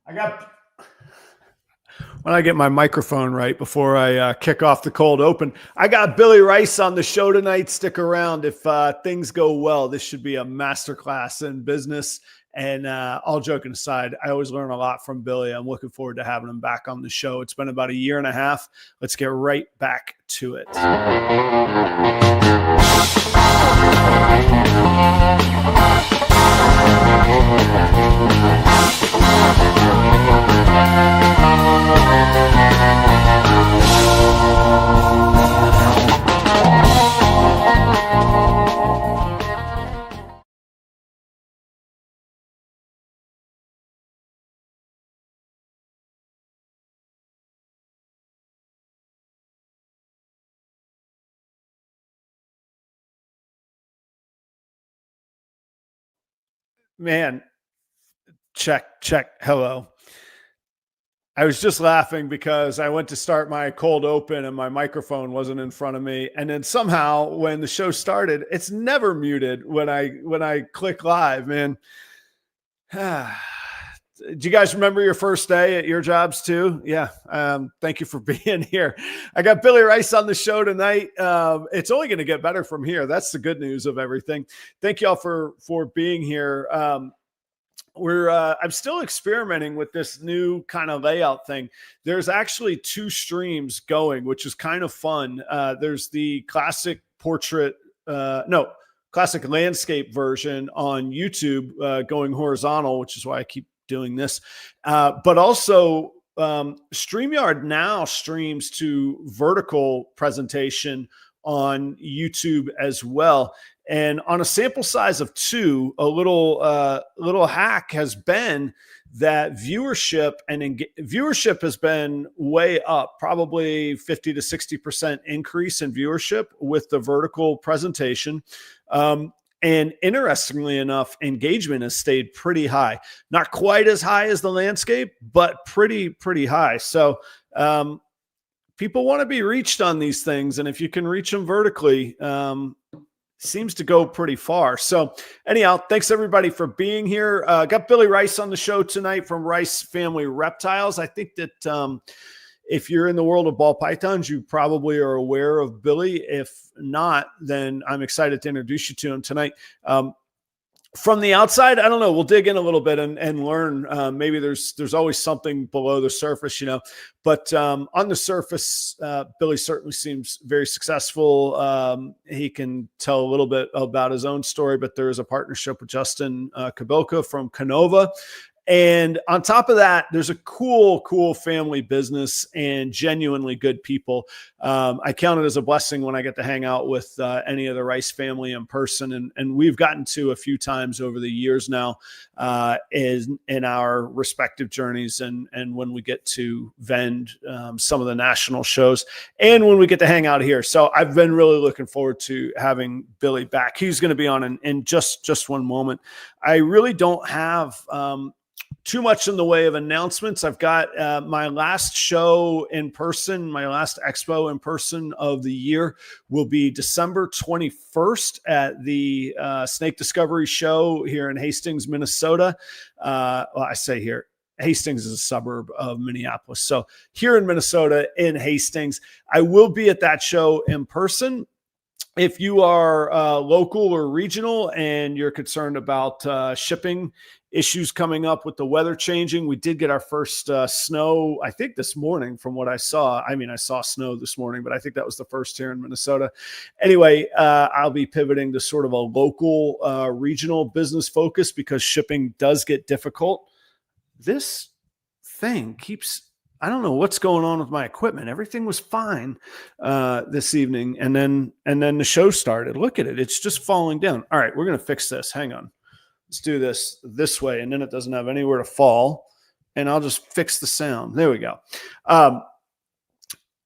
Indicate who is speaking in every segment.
Speaker 1: I got when I get my microphone right before I kick off the cold open. I got Billy Rice on the show tonight. Stick around. If things go well, this should be a masterclass in business. And all joking aside, I always learn a lot from Billy. I'm looking forward to having him back on the show. It's been about a year and a half. Let's get right back to it. Man, check. Hello. I was just laughing because I went to start my cold open and my microphone wasn't in front of me. And then somehow when the show started, it's never muted when I click live, man. Do you guys remember your first day at your jobs too? Yeah. Thank you for being here. I got Billy Rice on the show tonight. It's only going to get better from here. That's the good news of everything. Thank y'all for being here. I'm still experimenting with this new kind of layout thing. There's actually 2 streams going, which is kind of fun. There's the classic classic landscape version on YouTube going horizontal, which is why I keep doing this. But also StreamYard now streams to vertical presentation on YouTube as well. And on a sample size of 2, a little hack has been that viewership has been way up, probably 50 to 60% increase in viewership with the vertical presentation. And interestingly enough, engagement has stayed pretty high. Not quite as high as the landscape, but pretty high. So people want to be reached on these things. And if you can reach them vertically, seems to go pretty far. So anyhow, thanks everybody for being here. Got Billy Rice on the show tonight from Rice Family Reptiles. I think that if you're in the world of ball pythons, you probably are aware of Billy. If not, then I'm excited to introduce you to him tonight. From the outside, I don't know. We'll dig in a little bit and learn. Maybe there's always something below the surface, But on the surface, Billy certainly seems very successful. He can tell a little bit about his own story, but there is a partnership with Justin Kabilka from Canova. And on top of that, there's a cool family business and genuinely good people. I count it as a blessing when I get to hang out with any of the Rice family in person. And we've gotten to a few times over the years now in our respective journeys and when we get to vend some of the national shows and when we get to hang out here. So I've been really looking forward to having Billy back. He's going to be on in just one moment. I really don't have too much in the way of announcements. I've got my last show in person, my last expo in person of the year will be December 21st at the Snake Discovery Show here in Hastings, Minnesota. Well, I say here, Hastings is a suburb of Minneapolis. So here in Minnesota, in Hastings, I will be at that show in person. If you are local or regional and you're concerned about shipping issues coming up with the weather changing, we did get our first snow, I think this morning from what I saw. I mean, I saw snow this morning, but I think that was the first here in Minnesota. Anyway, I'll be pivoting to sort of a local regional business focus because shipping does get difficult. This thing keeps... I don't know what's going on with my equipment. Everything was fine this evening. And then the show started. Look at it. It's just falling down. All right, we're going to fix this. Hang on. Let's do this way. And then it doesn't have anywhere to fall. And I'll just fix the sound. There we go.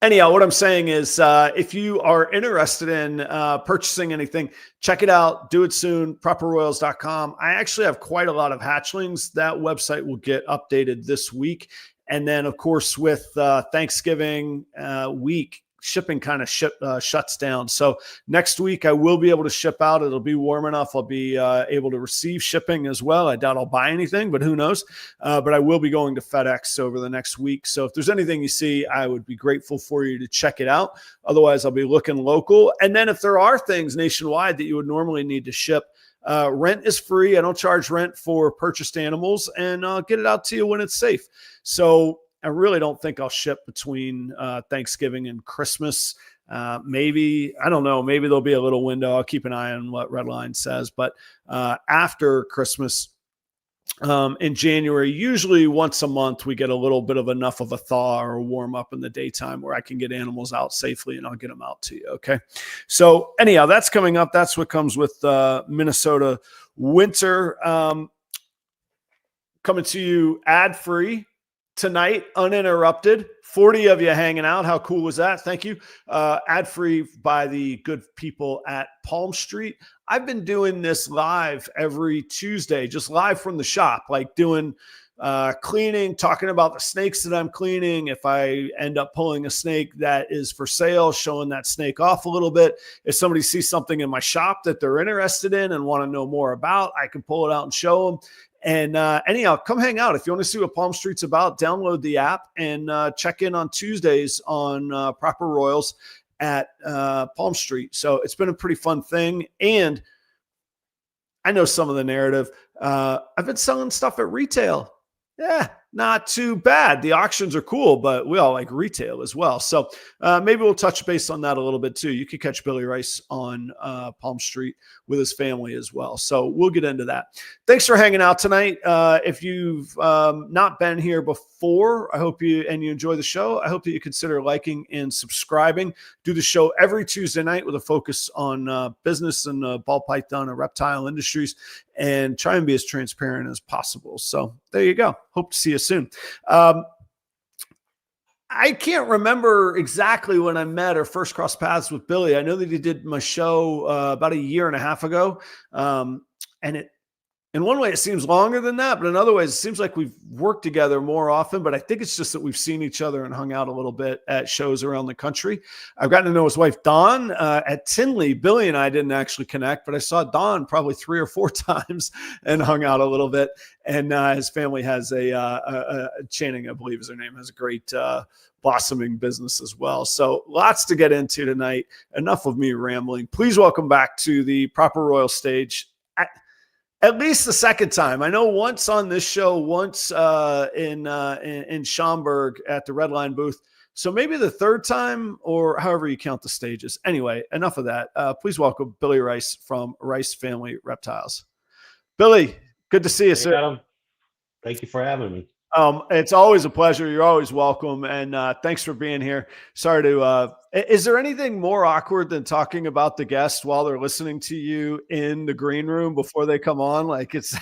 Speaker 1: Anyhow, what I'm saying is if you are interested in purchasing anything, check it out. Do it soon. properroyals.com. I actually have quite a lot of hatchlings. That website will get updated this week. And then, of course, with Thanksgiving week shipping kind of shuts down. So next week I will be able to ship out. It'll be warm enough. I'll be able to receive shipping as well. I doubt I'll buy anything, but who knows? But I will be going to FedEx over the next week. So if there's anything you see, I would be grateful for you to check it out. Otherwise, I'll be looking local. And then if there are things nationwide that you would normally need to ship, rent is free. I don't charge rent for purchased animals, and I'll get it out to you when it's safe. So I really don't think I'll ship between Thanksgiving and Christmas. Maybe, I don't know, maybe there'll be a little window. I'll keep an eye on what Redline says. But after Christmas, in January, usually once a month, we get a little bit of enough of a thaw or a warm up in the daytime where I can get animals out safely, and I'll get them out to you. Okay. So anyhow, that's coming up. That's what comes with Minnesota winter. Coming to you ad free tonight, uninterrupted. 40 of you hanging out. How cool was that? Thank you. Ad free by the good people at Palm Street. I've been doing this live every Tuesday, just live from the shop, like doing cleaning, talking about the snakes that I'm cleaning. If I end up pulling a snake that is for sale, showing that snake off a little bit. If somebody sees something in my shop that they're interested in and want to know more about, I can pull it out and show them. And anyhow, come hang out. If you want to see what Palm Street's about, download the app and check in on Tuesdays on Proper Royals at Palm Street. So it's been a pretty fun thing. And I know some of the narrative. I've been selling stuff at retail. Yeah, not too bad. The auctions are cool, but we all like retail as well. So maybe we'll touch base on that a little bit too. You could catch Billy Rice on Palm Street with his family as well. So we'll get into that. Thanks for hanging out tonight. If you've not been here before, I hope you enjoy the show. I hope that you consider liking and subscribing. Do the show every Tuesday night with a focus on business and ball python and reptile industries, and try and be as transparent as possible. So there you go. Hope to see you soon. I can't remember exactly when I met or first crossed paths with Billy. I know that he did my show about a year and a half ago. And in one way, it seems longer than that, but in other ways, it seems like we've worked together more often. But I think it's just that we've seen each other and hung out a little bit at shows around the country. I've gotten to know his wife, Dawn, at Tinley. Billy and I didn't actually connect, but I saw Dawn probably 3 or 4 times and hung out a little bit. And his family has a Channing, I believe is her name, has a great blossoming business as well. So lots to get into tonight. Enough of me rambling. Please welcome back to the Proper Royal stage. At least the second time. I know once on this show, once in Schaumburg at the Redline booth. So maybe the third time, or however you count the stages. Anyway, enough of that. Please welcome Billy Rice from Rice Family Reptiles. Billy, good to see you, sir.
Speaker 2: Adam. Thank you for having me.
Speaker 1: It's always a pleasure. You're always welcome. And thanks for being here. Sorry to, is there anything more awkward than talking about the guests while they're listening to you in the green room before they come on? Like it's.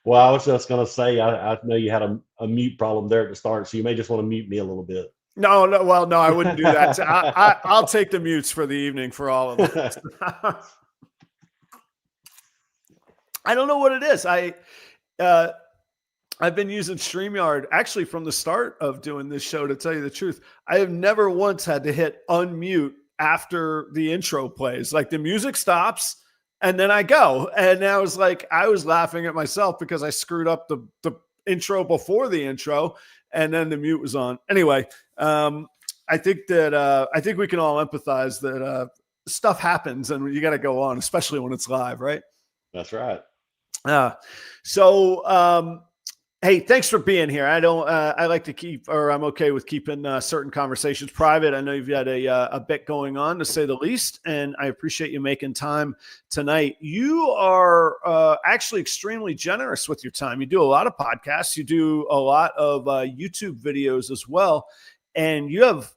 Speaker 2: Well, I was just going to say, I know you had a mute problem there at the start, so you may just want to mute me a little bit.
Speaker 1: No, I wouldn't do that. I'll take the mutes for the evening for all of this. I don't know what it is. I've been using StreamYard actually from the start of doing this show, to tell you the truth. I have never once had to hit unmute after the intro plays. Like the music stops and then I go. And I was laughing at myself because I screwed up the intro before the intro and then the mute was on. Anyway, I think we can all empathize that stuff happens and you got to go on, especially when it's live, right?
Speaker 2: That's right.
Speaker 1: Hey, thanks for being here. I like to keep, or I'm okay with keeping certain conversations private. I know you've got a bit going on, to say the least, and I appreciate you making time tonight. You are actually extremely generous with your time. You do a lot of podcasts. You do a lot of YouTube videos as well, and you have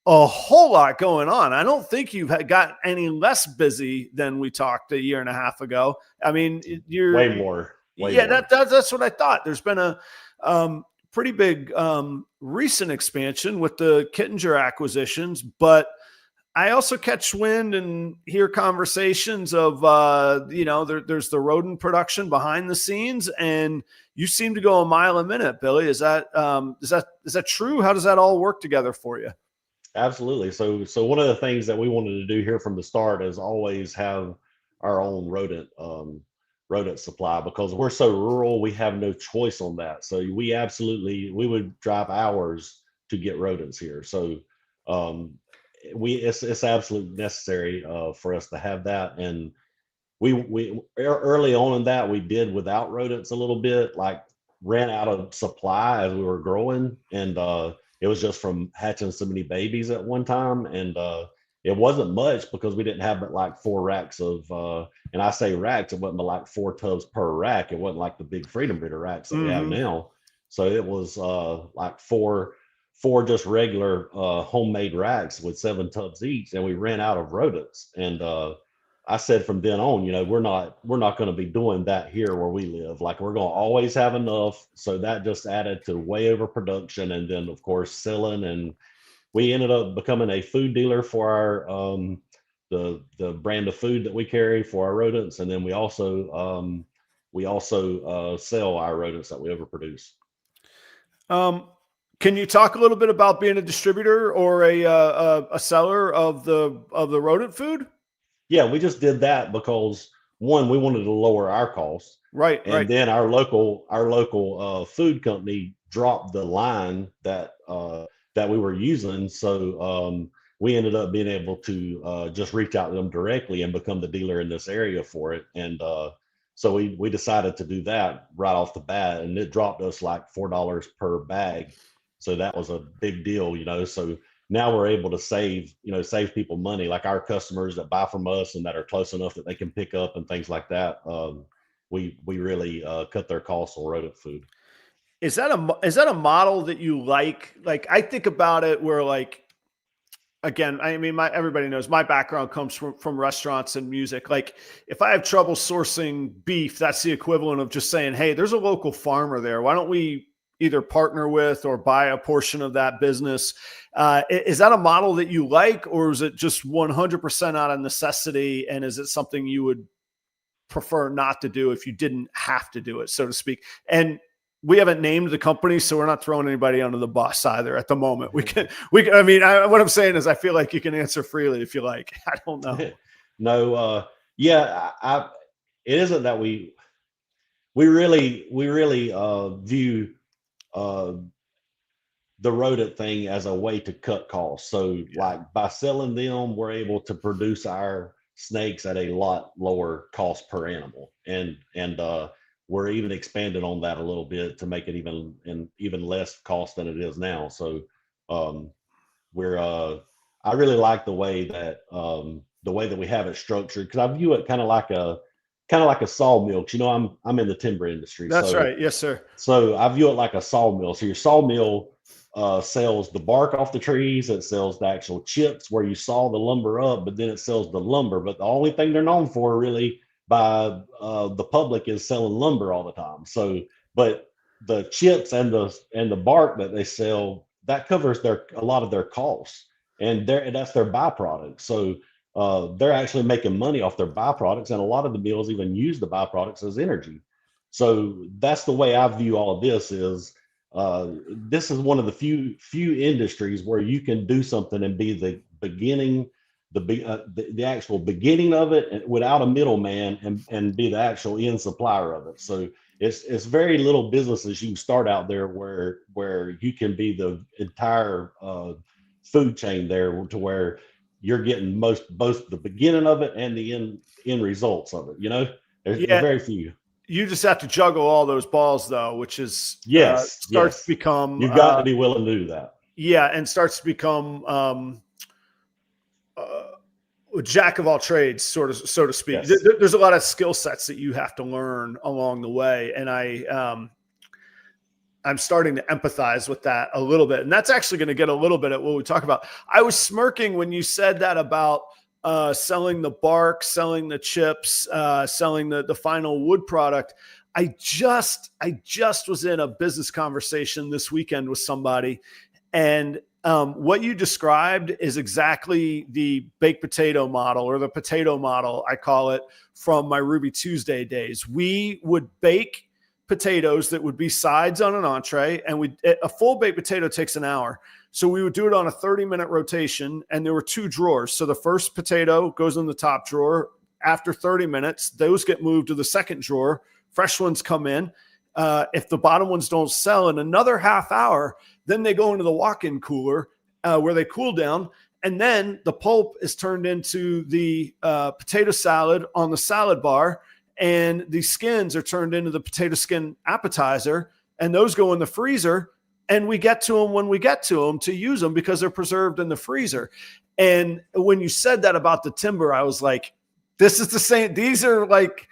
Speaker 1: a whole lot going on. I don't think you've got any less busy than we talked a year and a half ago. I mean, you're
Speaker 2: way more.
Speaker 1: That's what I thought. There's been a pretty big recent expansion with the Kittinger acquisitions, but I also catch wind and hear conversations of, there's the rodent production behind the scenes, and you seem to go a mile a minute, Billy. Is that true? How does that all work together for you?
Speaker 2: Absolutely. So one of the things that we wanted to do here from the start is always have our own rodent supply, because we're so rural, we have no choice on that. So we would drive hours to get rodents here. So um, it's absolutely necessary for us to have that. And early on in that, we did without rodents a little bit, like ran out of supply as we were growing, and it was just from hatching so many babies at one time. And it wasn't much because we didn't have but like 4 racks of and I say racks, it wasn't but like 4 tubs per rack. It wasn't like the big freedom breeder racks that we have
Speaker 1: Mm-hmm.
Speaker 2: now. So it was like four just regular homemade racks with 7 tubs each, and we ran out of rodents. And I said from then on, we're not going to be doing that here where we live. Like, we're going to always have enough. So that just added to way overproduction, and then of course selling. And we ended up becoming a food dealer for our the brand of food that we carry for our rodents, and then we also sell our rodents that we overproduce.
Speaker 1: Um, can you talk a little bit about being a distributor or a seller of the rodent food?
Speaker 2: Yeah, we just did that because, one, we wanted to lower our costs,
Speaker 1: Right,
Speaker 2: and
Speaker 1: right.
Speaker 2: then our local food company dropped the line that we were using. So we ended up being able to just reach out to them directly and become the dealer in this area for it. And so we decided to do that right off the bat, and it dropped us like $4 per bag. So that was a big deal. So now we're able to save people money, like our customers that buy from us and that are close enough that they can pick up and things like that. We really cut their costs on rodent food.
Speaker 1: Is that a model that you like? Like, I think about it where, like, again, I mean, everybody knows my background comes from restaurants and music. Like, if I have trouble sourcing beef, that's the equivalent of just saying, hey, there's a local farmer there. Why don't we either partner with or buy a portion of that business? Is that a model that you like, or is it just 100% out of necessity? And is it something you would prefer not to do if you didn't have to do it, so to speak? And we haven't named the company, so we're not throwing anybody under the bus either at the moment. I mean, what I'm saying is, I feel like you can answer freely if you like. I don't know.
Speaker 2: No, yeah, it isn't that we really view uh, the rodent thing as a way to cut costs. So,
Speaker 1: Yeah.
Speaker 2: like, by selling them, we're able to produce our snakes at a lot lower cost per animal, and we're even expanded on that a little bit to make it even less cost than it is now. So um, we're I really like the way that we have it structured, because I view it kind of like a sawmill. 'Cause, I'm in the timber industry,
Speaker 1: That's
Speaker 2: so
Speaker 1: right. Yes, sir.
Speaker 2: so I view it like a sawmill. So your sawmill sells the bark off the trees, it sells the actual chips where you saw the lumber up, but then it sells the lumber. But the only thing they're known for, really, by the public, is selling lumber all the time. So, but the chips and the bark that they sell, that covers a lot of their costs, and that's their byproduct. So they're actually making money off their byproducts, and a lot of the mills even use the byproducts as energy. So that's the way I view all of this. This is one of the few industries where you can do something and be the beginning, the actual beginning of it, without a middleman, and be the actual end supplier of it. So it's very little businesses you can start out there where you can be the entire food chain there, to where you're getting both the beginning of it and the end results of it. There's
Speaker 1: Yeah.
Speaker 2: very few.
Speaker 1: You just have to juggle all those balls, though, which is
Speaker 2: Yes,
Speaker 1: starts to
Speaker 2: yes.
Speaker 1: become
Speaker 2: You've got to be willing to do that.
Speaker 1: yeah, and starts to become a jack of all trades, sort of, so to speak.
Speaker 2: Yes.
Speaker 1: There's a lot of skill sets that you have to learn along the way, and I'm starting to empathize with that a little bit. And that's actually going to get a little bit at what we talk about. I was smirking when you said that about selling the bark, selling the chips, selling the final wood product. I just was in a business conversation this weekend with somebody, and what you described is exactly the baked potato model, or the potato model, I call it, from my Ruby Tuesday days. We would bake potatoes that would be sides on an entree, and a full baked potato takes an hour. So we would do it on a 30-minute rotation, and there were 2 drawers. So the first potato goes in the top drawer. After 30 minutes, those get moved to the second drawer. Fresh ones come in. If the bottom ones don't sell in another half hour, then they go into the walk-in cooler where they cool down. And then the pulp is turned into the potato salad on the salad bar, and the skins are turned into the potato skin appetizer, and those go in the freezer. And we get to them when we get to them to use them because they're preserved in the freezer. And when you said that about the timber, I was like, this is the same. These are like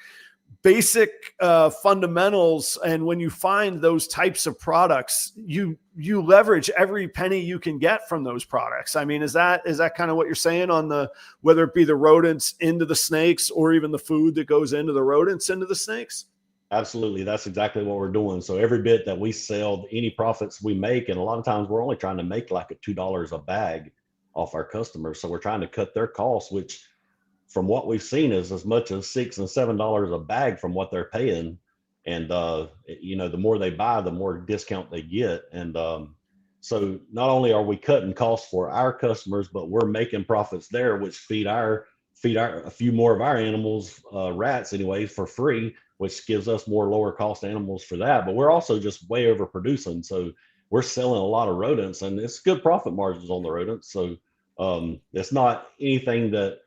Speaker 1: basic fundamentals. And when you find those types of products, you leverage every penny you can get from those products. I mean, is that kind of what you're saying on the, whether it be the rodents into the snakes or even the food that goes into the rodents into the snakes?
Speaker 2: Absolutely. That's exactly what we're doing. So every bit that we sell, any profits we make, and a lot of times we're only trying to make like a $2 a bag off our customers. So we're trying to cut their costs, which from what we've seen is as much as $6 and $7 a bag from what they're paying. And, the more they buy, the more discount they get. And so not only are we cutting costs for our customers, but we're making profits there, which feed a few more of our animals, rats anyways, for free, which gives us more lower cost animals for that. But we're also just way overproducing. So we're selling a lot of rodents, and it's good profit margins on the rodents. So it's not anything that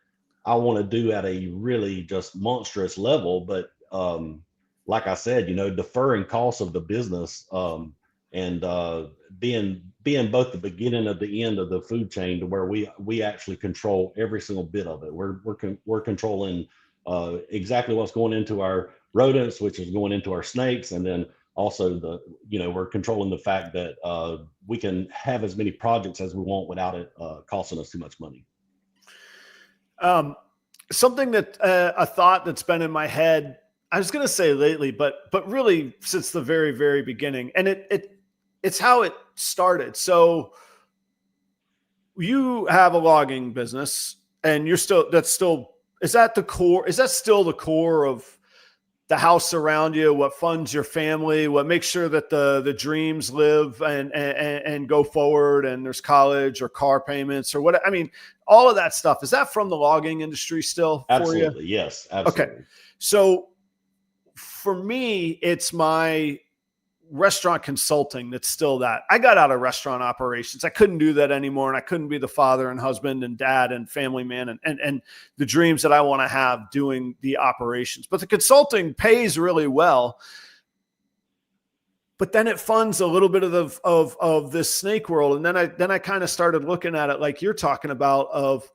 Speaker 2: I want to do at a really just monstrous level. But like I said, deferring costs of the business and being both the beginning of the end of the food chain, to where we actually control every single bit of it. We're controlling exactly what's going into our rodents, which is going into our snakes, and then also we're controlling the fact that we can have as many projects as we want without it costing us too much money.
Speaker 1: Something that a thought that's been in my head, I was going to say lately, but really since the very, very beginning, and it's how it started. So you have a logging business, and is that still the core of the house around you, what funds your family, what makes sure that the dreams live and go forward, and there's college or car payments or what? I mean, all of that stuff, is that from the logging industry still for you?
Speaker 2: Absolutely. Yes. Absolutely.
Speaker 1: Okay. So for me, it's my restaurant consulting that's still that. I got out of restaurant operations. I couldn't do that anymore, and I couldn't be the father and husband and dad and family man and the dreams that I want to have doing the operations. But the consulting pays really well. But then it funds a little bit of this snake world. And then I kind of started looking at it like you're talking about, of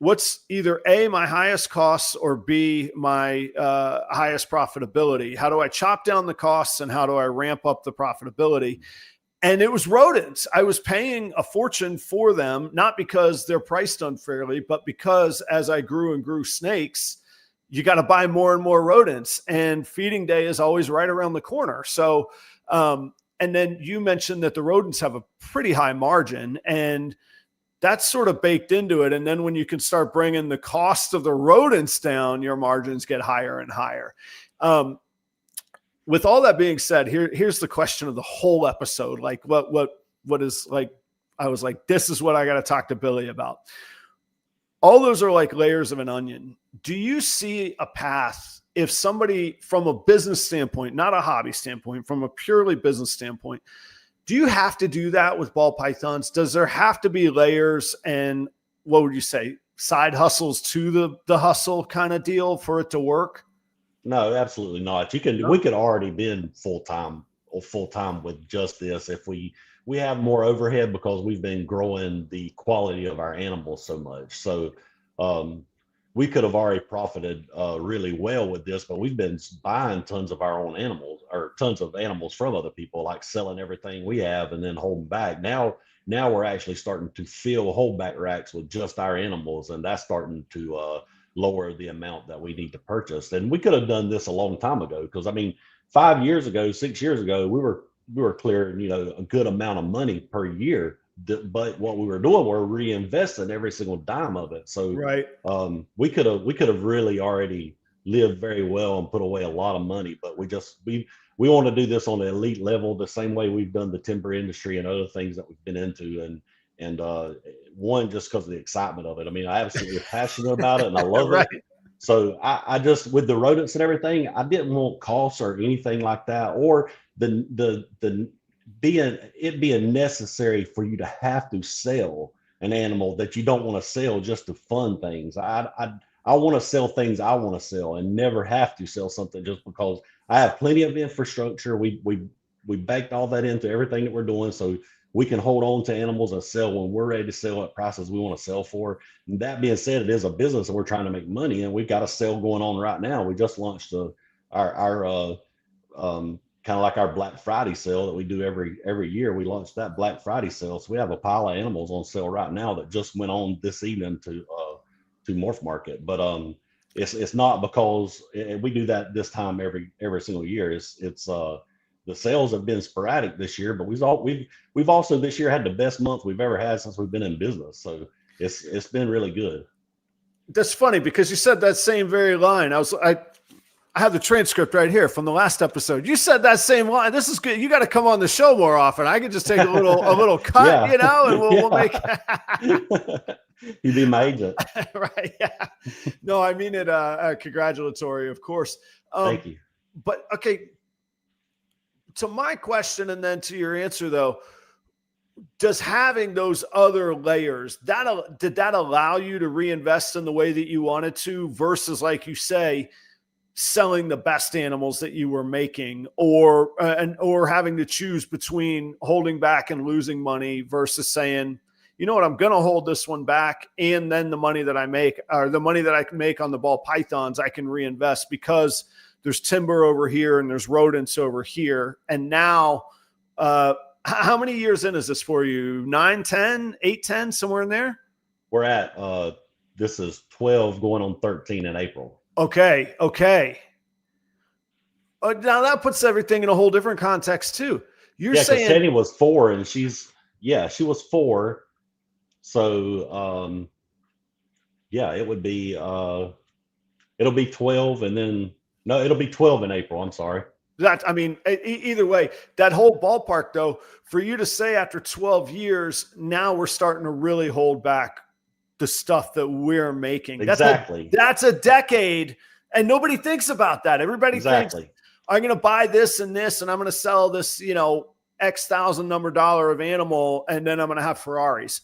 Speaker 1: what's either A, my highest costs, or B, my highest profitability. How do I chop down the costs, and how do I ramp up the profitability? And it was rodents. I was paying a fortune for them, not because they're priced unfairly, but because as I grew and grew snakes, you got to buy more and more rodents, and feeding day is always right around the corner. So, and then you mentioned that the rodents have a pretty high margin, and that's sort of baked into it. And then when you can start bringing the cost of the rodents down, your margins get higher and higher. With all that being said, here's the question of the whole episode. Like what is, like, I was like, this is what I got to talk to Billy about. All those are like layers of an onion. Do you see a path, if somebody, from a business standpoint, not a hobby standpoint, from a purely business standpoint, do you have to do that with ball pythons? Does there have to be layers and, what would you say, side hustles to the hustle kind of deal for it to work?
Speaker 2: No, absolutely not. We could already been full-time with just this if we have more overhead, because we've been growing the quality of our animals so much. So we could have already profited really well with this, but we've been buying tons of our own animals, or tons of animals from other people, like selling everything we have and then holding back. Now we're actually starting to fill holdback racks with just our animals, and that's starting to lower the amount that we need to purchase. And we could have done this a long time ago, because I mean, 6 years ago, we were clearing, a good amount of money per year. But what we were doing, we're reinvesting every single dime of it. So
Speaker 1: right.
Speaker 2: We could have really already, live very well and put away a lot of money. But we want to do this on the elite level, the same way we've done the timber industry and other things that we've been into. And one, just because of the excitement of it. I mean, I absolutely passionate about it and I love
Speaker 1: Right.
Speaker 2: it. So I just, with the rodents and everything, I didn't want costs or anything like that, or the being necessary for you to have to sell an animal that you don't want to sell just to fund things. I want to sell things I want to sell and never have to sell something just because I have plenty of infrastructure. We baked all that into everything that we're doing, so we can hold on to animals and sell when we're ready to sell at prices we want to sell for. And that being said, it is a business and we're trying to make money, and we've got a sale going on right now. We just launched our kind of like our Black Friday sale that we do every year. We launched that Black Friday sale, so we have a pile of animals on sale right now that just went on this evening to Morph Market. But it's not because we do that this time every single year. It's the sales have been sporadic this year, but we've also this year had the best month we've ever had since we've been in business. So it's been really good.
Speaker 1: That's funny because you said that same very line. I have the transcript right here from the last episode. You said that same line. This is good. You got to come on the show more often. I could just take a little cut,
Speaker 2: Yeah.
Speaker 1: you know, and we'll make.
Speaker 2: You be my agent.
Speaker 1: Right. Yeah. No, I mean it congratulatory, of course.
Speaker 2: Thank you.
Speaker 1: But okay, to my question and then to your answer though, does having those other layers, did that allow you to reinvest in the way that you wanted to versus, like you say, selling the best animals that you were making, or having to choose between holding back and losing money versus saying, you know what, I'm going to hold this one back, and then the money that I make, or the money that I can make on the ball pythons, I can reinvest because there's timber over here and there's rodents over here. And now, how many years in is this for you? 9, 10, 8, 10, somewhere in there?
Speaker 2: We're at, this is 12 going on 13 in April.
Speaker 1: Okay. Now that puts everything in a whole different context too. You're saying
Speaker 2: Teddy was 4 and she was 4. So, it would be, it'll be 12 and then, no, it'll be 12 in April. I'm sorry.
Speaker 1: Either way, that whole ballpark though, for you to say after 12 years, now we're starting to really hold back the stuff that we're making.
Speaker 2: Exactly.
Speaker 1: That's a decade. And nobody thinks about that. Everybody thinks, I'm going to buy this and this, and I'm going to sell this, X thousand number dollar of animal, and then I'm going to have Ferraris.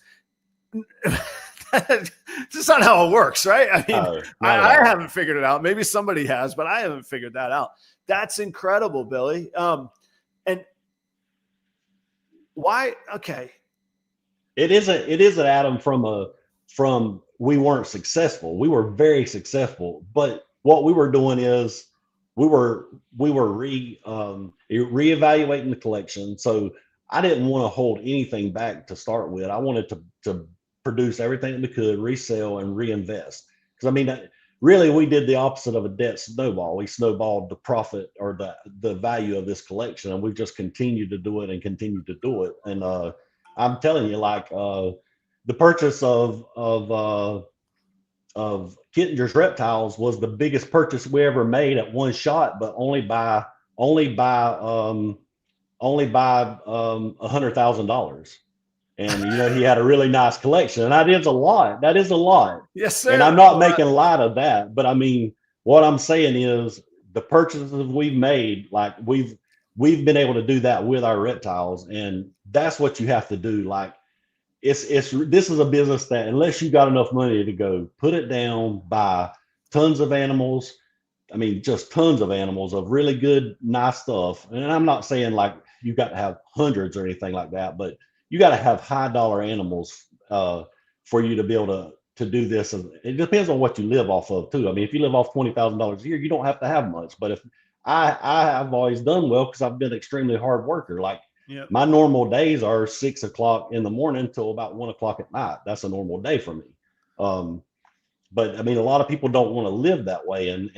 Speaker 1: That's just not how it works, right? I mean, I haven't figured it out. Maybe somebody has, but I haven't figured that out. That's incredible, Billy. And why? Okay.
Speaker 2: It isn't Adam from we weren't successful. We were very successful, but what we were doing is we were reevaluating the collection. So I didn't want to hold anything back to start with. I wanted to produce everything that we could, resell and reinvest. Because really we did the opposite of a debt snowball. We snowballed the profit or the value of this collection, and we've just continued to do it and continue to do it. And I'm telling you, like the purchase of Kittinger's Reptiles was the biggest purchase we ever made at one shot, but only by $100,000. And he had a really nice collection, and that is a lot.
Speaker 1: Yes, sir.
Speaker 2: And I'm not making light of that, but what I'm saying is the purchases we've made, like we've been able to do that with our reptiles, and that's what you have to do. Like this is a business that unless you got enough money to go put it down, buy tons of animals, just tons of animals of really good, nice stuff. And I'm not saying like you got to have hundreds or anything like that, but you got to have high dollar animals for you to be able to do this. And it depends on what you live off of too. If you live off $20,000 a year, you don't have to have much. But if I have always done well because I've been an extremely hard worker. Like my normal days are 6 o'clock in the morning till about 1 o'clock at night. That's a normal day for me. But a lot of people don't want to live that way. And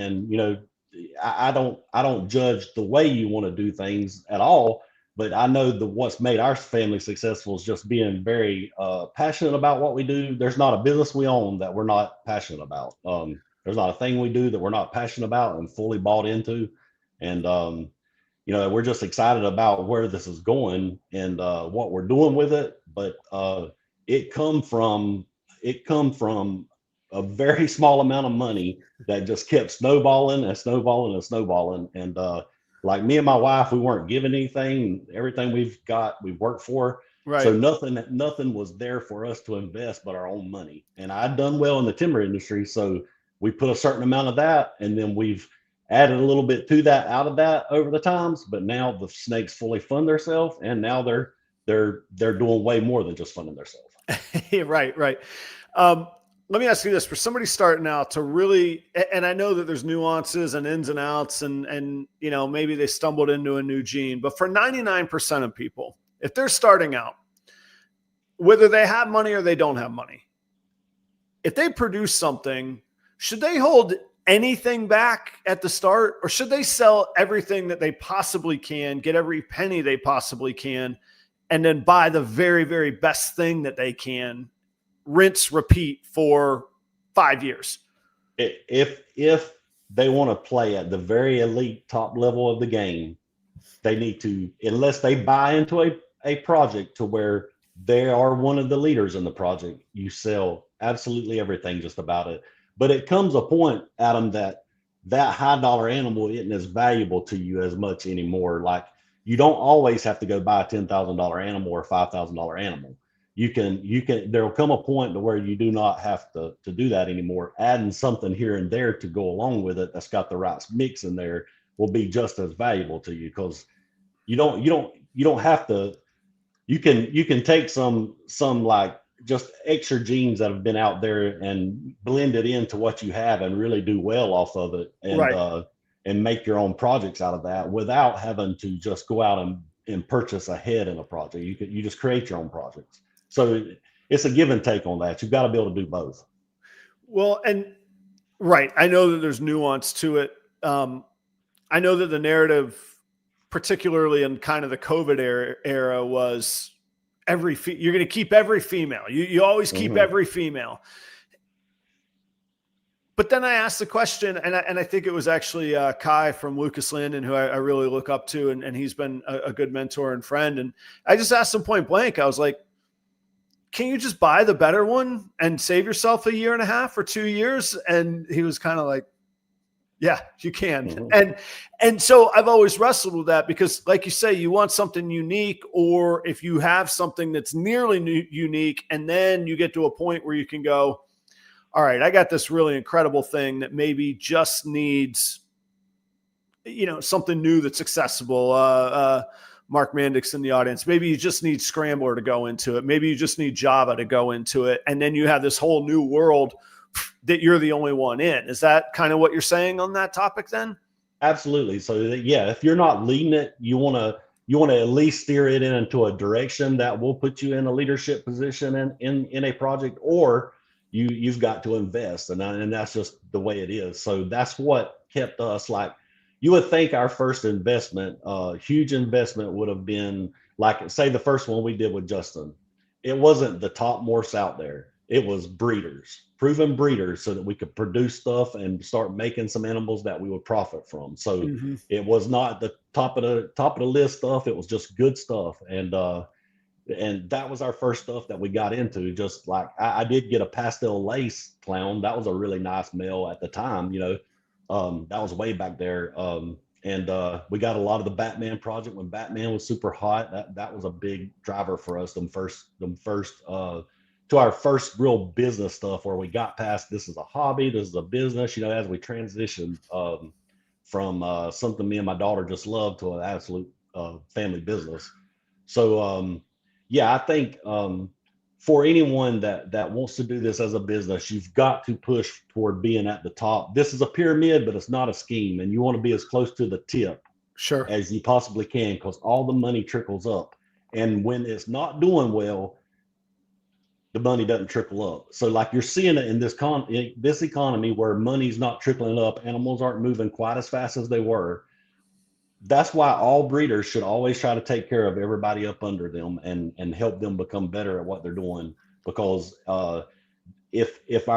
Speaker 2: I don't judge the way you want to do things at all. But I know what's made our family successful is just being very passionate about what we do. There's not a business we own that we're not passionate about. There's not a thing we do that we're not passionate about and fully bought into. And, you know, we're just excited about where this is going and what we're doing with it. But it come from a very small amount of money that just kept snowballing and snowballing and snowballing. And like me and my wife, we weren't given anything. Everything we've got, we've worked for.
Speaker 1: Right.
Speaker 2: So nothing was there for us to invest but our own money. And I'd done well in the timber industry, so we put a certain amount of that, and then we've added a little bit to that out of that over the times. But now the snakes fully fund themselves, and now they're doing way more than just funding themselves.
Speaker 1: Right. Let me ask you this: for somebody starting out to really, and I know that there's nuances and ins and outs, and you know, maybe they stumbled into a new gene, but for 99% of people, if they're starting out, whether they have money or they don't have money, if they produce something, should they hold anything back at the start, or should they sell everything that they possibly can, get every penny they possibly can, and then buy the very, very best thing that they can, rinse, repeat for 5 years?
Speaker 2: If they want to play at the very elite top level of the game, they need to, unless they buy into a project to where they are one of the leaders in the project, you sell absolutely everything just about it. But it comes a point, Adam, that high dollar animal isn't as valuable to you as much anymore. Like, you don't always have to go buy a $10,000 animal or $5,000 animal. You can, there'll come a point to where you do not have to do that anymore. Adding something here and there to go along with it that's got the right mix in there will be just as valuable to you, because you don't have to, you can take some like just extra genes that have been out there and blend it into what you have and really do well off of it, and
Speaker 1: Right.
Speaker 2: And make your own projects out of that without having to just go out and purchase a head in a project. You just create your own projects. So it's a give and take on that. You've got to be able to do both.
Speaker 1: Well, and right, I know that there's nuance to it. I know that the narrative, particularly in kind of the COVID era, was you're going to keep every female. You always keep every female. But then I asked the question, and I think it was actually Kai from Lucas Landon, who I really look up to, and he's been a good mentor and friend. And I just asked him point blank, I was like, can you just buy the better one and save yourself a year and a half or 2 years? And he was kind of like, yeah, you can. And so I've always wrestled with that, because like you say, you want something unique, or if you have something that's nearly unique, and then you get to a point where you can go, all right, I got this really incredible thing that maybe just needs, you know, something new that's accessible. Mark Mandix in the audience. Maybe you just need Scrambler to go into it. Maybe you just need Java to go into it. And then you have this whole new world that you're the only one in. Is that kind of what you're saying on that topic then?
Speaker 2: Absolutely. So yeah, if you're not leading it, you want to at least steer it into a direction that will put you in a leadership position in a project, or you've got to invest. And that's just the way it is. So that's what kept us, like, you would think our first investment, huge investment, would have been like, say, the first one we did with Justin. It wasn't the top morse out there. It was breeders, proven breeders, so that we could produce stuff and start making some animals that we would profit from. So it was not the top of the list stuff. It was just good stuff. And that was our first stuff that we got into. Just like, I did get a pastel lace clown. That was a really nice male at the time, you know. That was way back there. And we got a lot of the Batman project when Batman was super hot. That was a big driver for us. Them first to our first real business stuff, where we got past, this is a hobby, this is a business, you know, as we transitioned from something me and my daughter just loved to an absolute family business. So yeah, I think for anyone that wants to do this as a business, you've got to push toward being at the top. This is a pyramid, but it's not a scheme, and you want to be as close to the tip as you possibly can, because all the money trickles up. And when it's not doing well, the money doesn't trickle up. So like, you're seeing it in this economy where money's not trickling up, animals aren't moving quite as fast as they were. That's why all breeders should always try to take care of everybody up under them and help them become better at what they're doing. Because if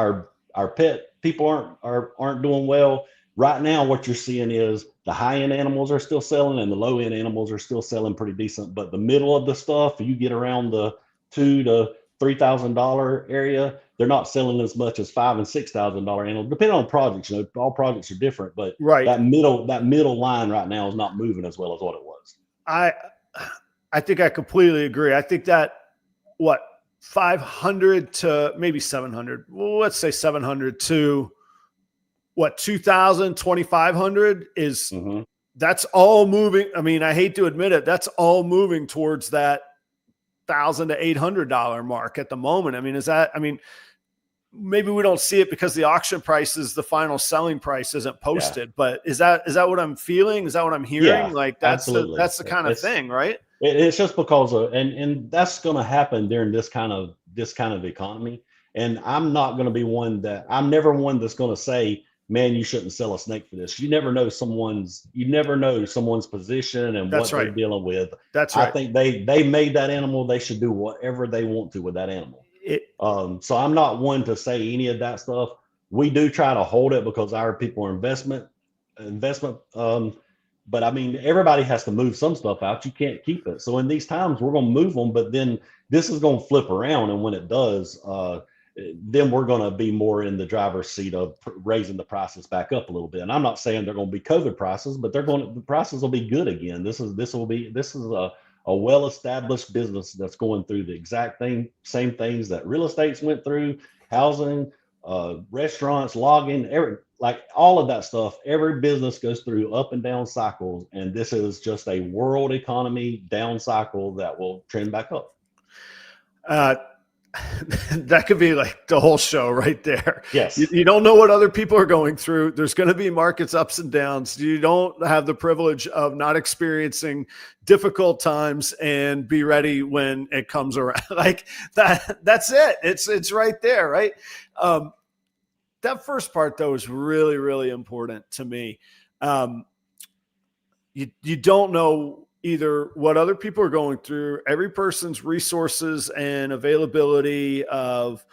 Speaker 2: our pet people aren't doing well. Right now, what you're seeing is the high end animals are still selling and the low end animals are still selling pretty decent. But the middle of the stuff, you get around the $2,000 to $3,000 area, they're not selling as much as $5,000 and $6,000 animals, depending on projects. All projects are different, but
Speaker 1: Right.
Speaker 2: that middle line right now is not moving as well as what it was.
Speaker 1: I I think I completely agree. I think that what 500 to maybe 700, well, let's say 700 to what 2000, 2500 is,
Speaker 2: Mm-hmm.
Speaker 1: that's all moving. I mean, I hate to admit it, that's all moving towards that $1,000 to $800 mark at the moment. I mean, is that, I mean, maybe we don't see it because the auction price is the final selling price isn't
Speaker 2: Yeah.
Speaker 1: posted, but is that what I'm feeling? Is that what I'm hearing?
Speaker 2: Yeah,
Speaker 1: Like
Speaker 2: absolutely.
Speaker 1: that's the kind of thing, right?
Speaker 2: It's just because of, and that's going to happen during this kind of economy. And I'm never one that's going to say, man, you shouldn't sell a snake for this. You never know someone's position and
Speaker 1: That's
Speaker 2: what they're
Speaker 1: right.
Speaker 2: dealing with.
Speaker 1: That's
Speaker 2: I
Speaker 1: right.
Speaker 2: think they made that animal. They should do whatever they want to with that animal.
Speaker 1: It,
Speaker 2: So I'm not one to say any of that stuff. We do try to hold it because our people are investment. But I mean, everybody has to move some stuff out. You can't keep it. So in these times, we're going to move them, but then this is going to flip around. And when it does, then we're going to be more in the driver's seat of raising the prices back up a little bit. And I'm not saying they're going to be COVID prices, but the prices will be good again. This is a well-established business that's going through the exact same things that real estates went through, housing, restaurants, logging, like all of that stuff. Every business goes through up and down cycles, and this is just a world economy down cycle that will trend back up.
Speaker 1: uh, that could be like the whole show right there.
Speaker 2: Yes.
Speaker 1: You don't know what other people are going through. There's going to be markets ups and downs. You don't have the privilege of not experiencing difficult times and be ready when it comes around. Like that's it. It's right there, right? That first part though is really, really important to me. You don't know either what other people are going through, every person's resources and availability of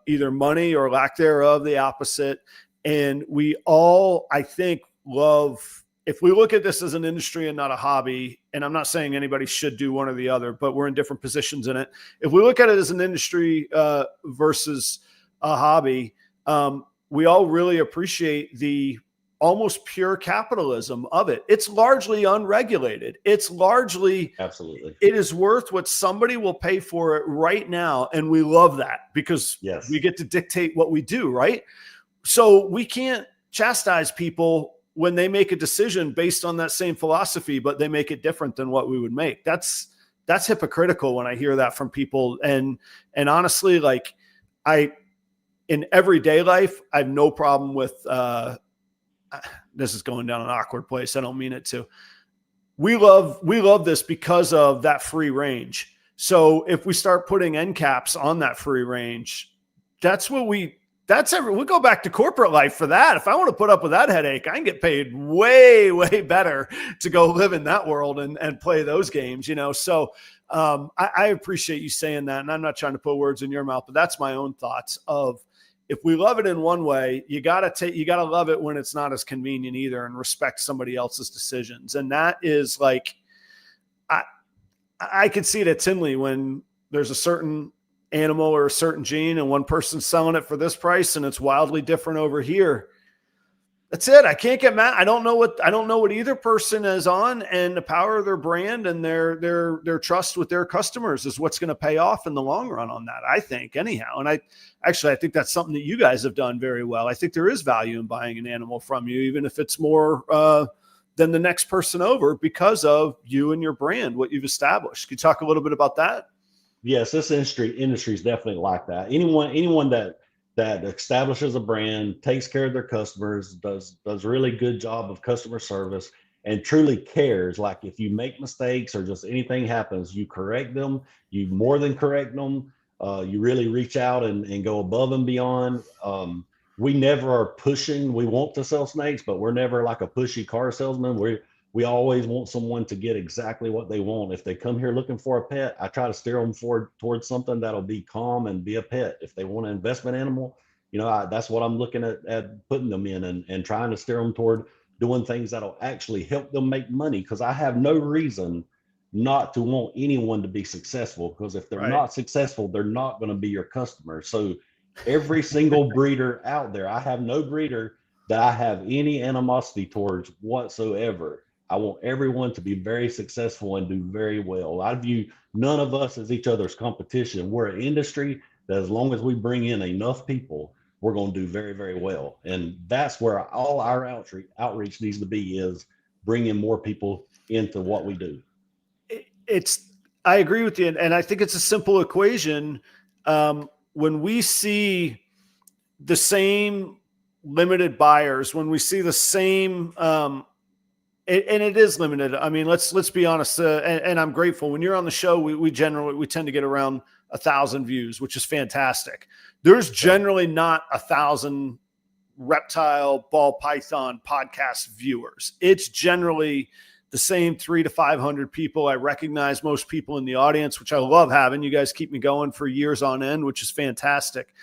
Speaker 1: either money or lack thereof, the opposite. And we all, I think, love, if we look at this as an industry and not a hobby, and I'm not saying anybody should do one or the other, but we're in different positions in it. If we look at it as an industry versus a hobby, we all really appreciate the almost pure capitalism of it. It's largely unregulated. It's largely,
Speaker 2: absolutely,
Speaker 1: it is worth what somebody will pay for it right now. And we love that because
Speaker 2: yes,
Speaker 1: we get to dictate what we do, right? So we can't chastise people when they make a decision based on that same philosophy, but they make it different than what we would make. That's hypocritical when I hear that from people. And honestly, like in everyday life, I have no problem with, this is going down an awkward place. I don't mean it to. We love this because of that free range. So if we start putting end caps on that free range, we go back to corporate life for that. If I want to put up with that headache, I can get paid way, way better to go live in that world and play those games, So I appreciate you saying that. And I'm not trying to put words in your mouth, but that's my own thoughts of, if we love it in one way, you gotta love it when it's not as convenient either, and respect somebody else's decisions. And that is like, I could see it at Tinley when there's a certain animal or a certain gene and one person's selling it for this price and it's wildly different over here. That's it. I can't get mad. I don't know what either person is on, and the power of their brand and their trust with their customers is what's going to pay off in the long run on that, I think, anyhow. And I think that's something that you guys have done very well. I think there is value in buying an animal from you, even if it's more than the next person over, because of you and your brand, what you've established. Can you talk a little bit about that?
Speaker 2: Yes, this industry is definitely like that. Anyone that establishes a brand, takes care of their customers, does a really good job of customer service, and truly cares. Like if you make mistakes or just anything happens, you correct them. You more than correct them. You really reach out and go above and beyond. We never are pushing. We want to sell snakes, but we're never like a pushy car salesman. We always want someone to get exactly what they want. If they come here looking for a pet, I try to steer them towards something that'll be calm and be a pet. If they want an investment animal, That's what I'm looking at putting them in, and trying to steer them toward doing things that'll actually help them make money. Because I have no reason not to want anyone to be successful, because if they're
Speaker 1: Right.
Speaker 2: not successful, they're not going to be your customer. So every single breeder out there, I have no breeder that I have any animosity towards whatsoever. I want everyone to be very successful and do very well. I view none of us as each other's competition. We're an industry that, as long as we bring in enough people, we're going to do very, very well. And that's where all our outreach needs to be, is bringing more people into what we do.
Speaker 1: I agree with you. And I think it's a simple equation. When we see the same limited buyers, when we see the same, and it is limited. I mean, let's be honest. And I'm grateful when you're on the show, we tend to get around 1,000 views, which is fantastic. There's generally not 1,000 reptile ball python podcast viewers. It's generally the same 300 to 500 people. I recognize most people in the audience, which I love having. You guys keep me going for years on end, which is fantastic.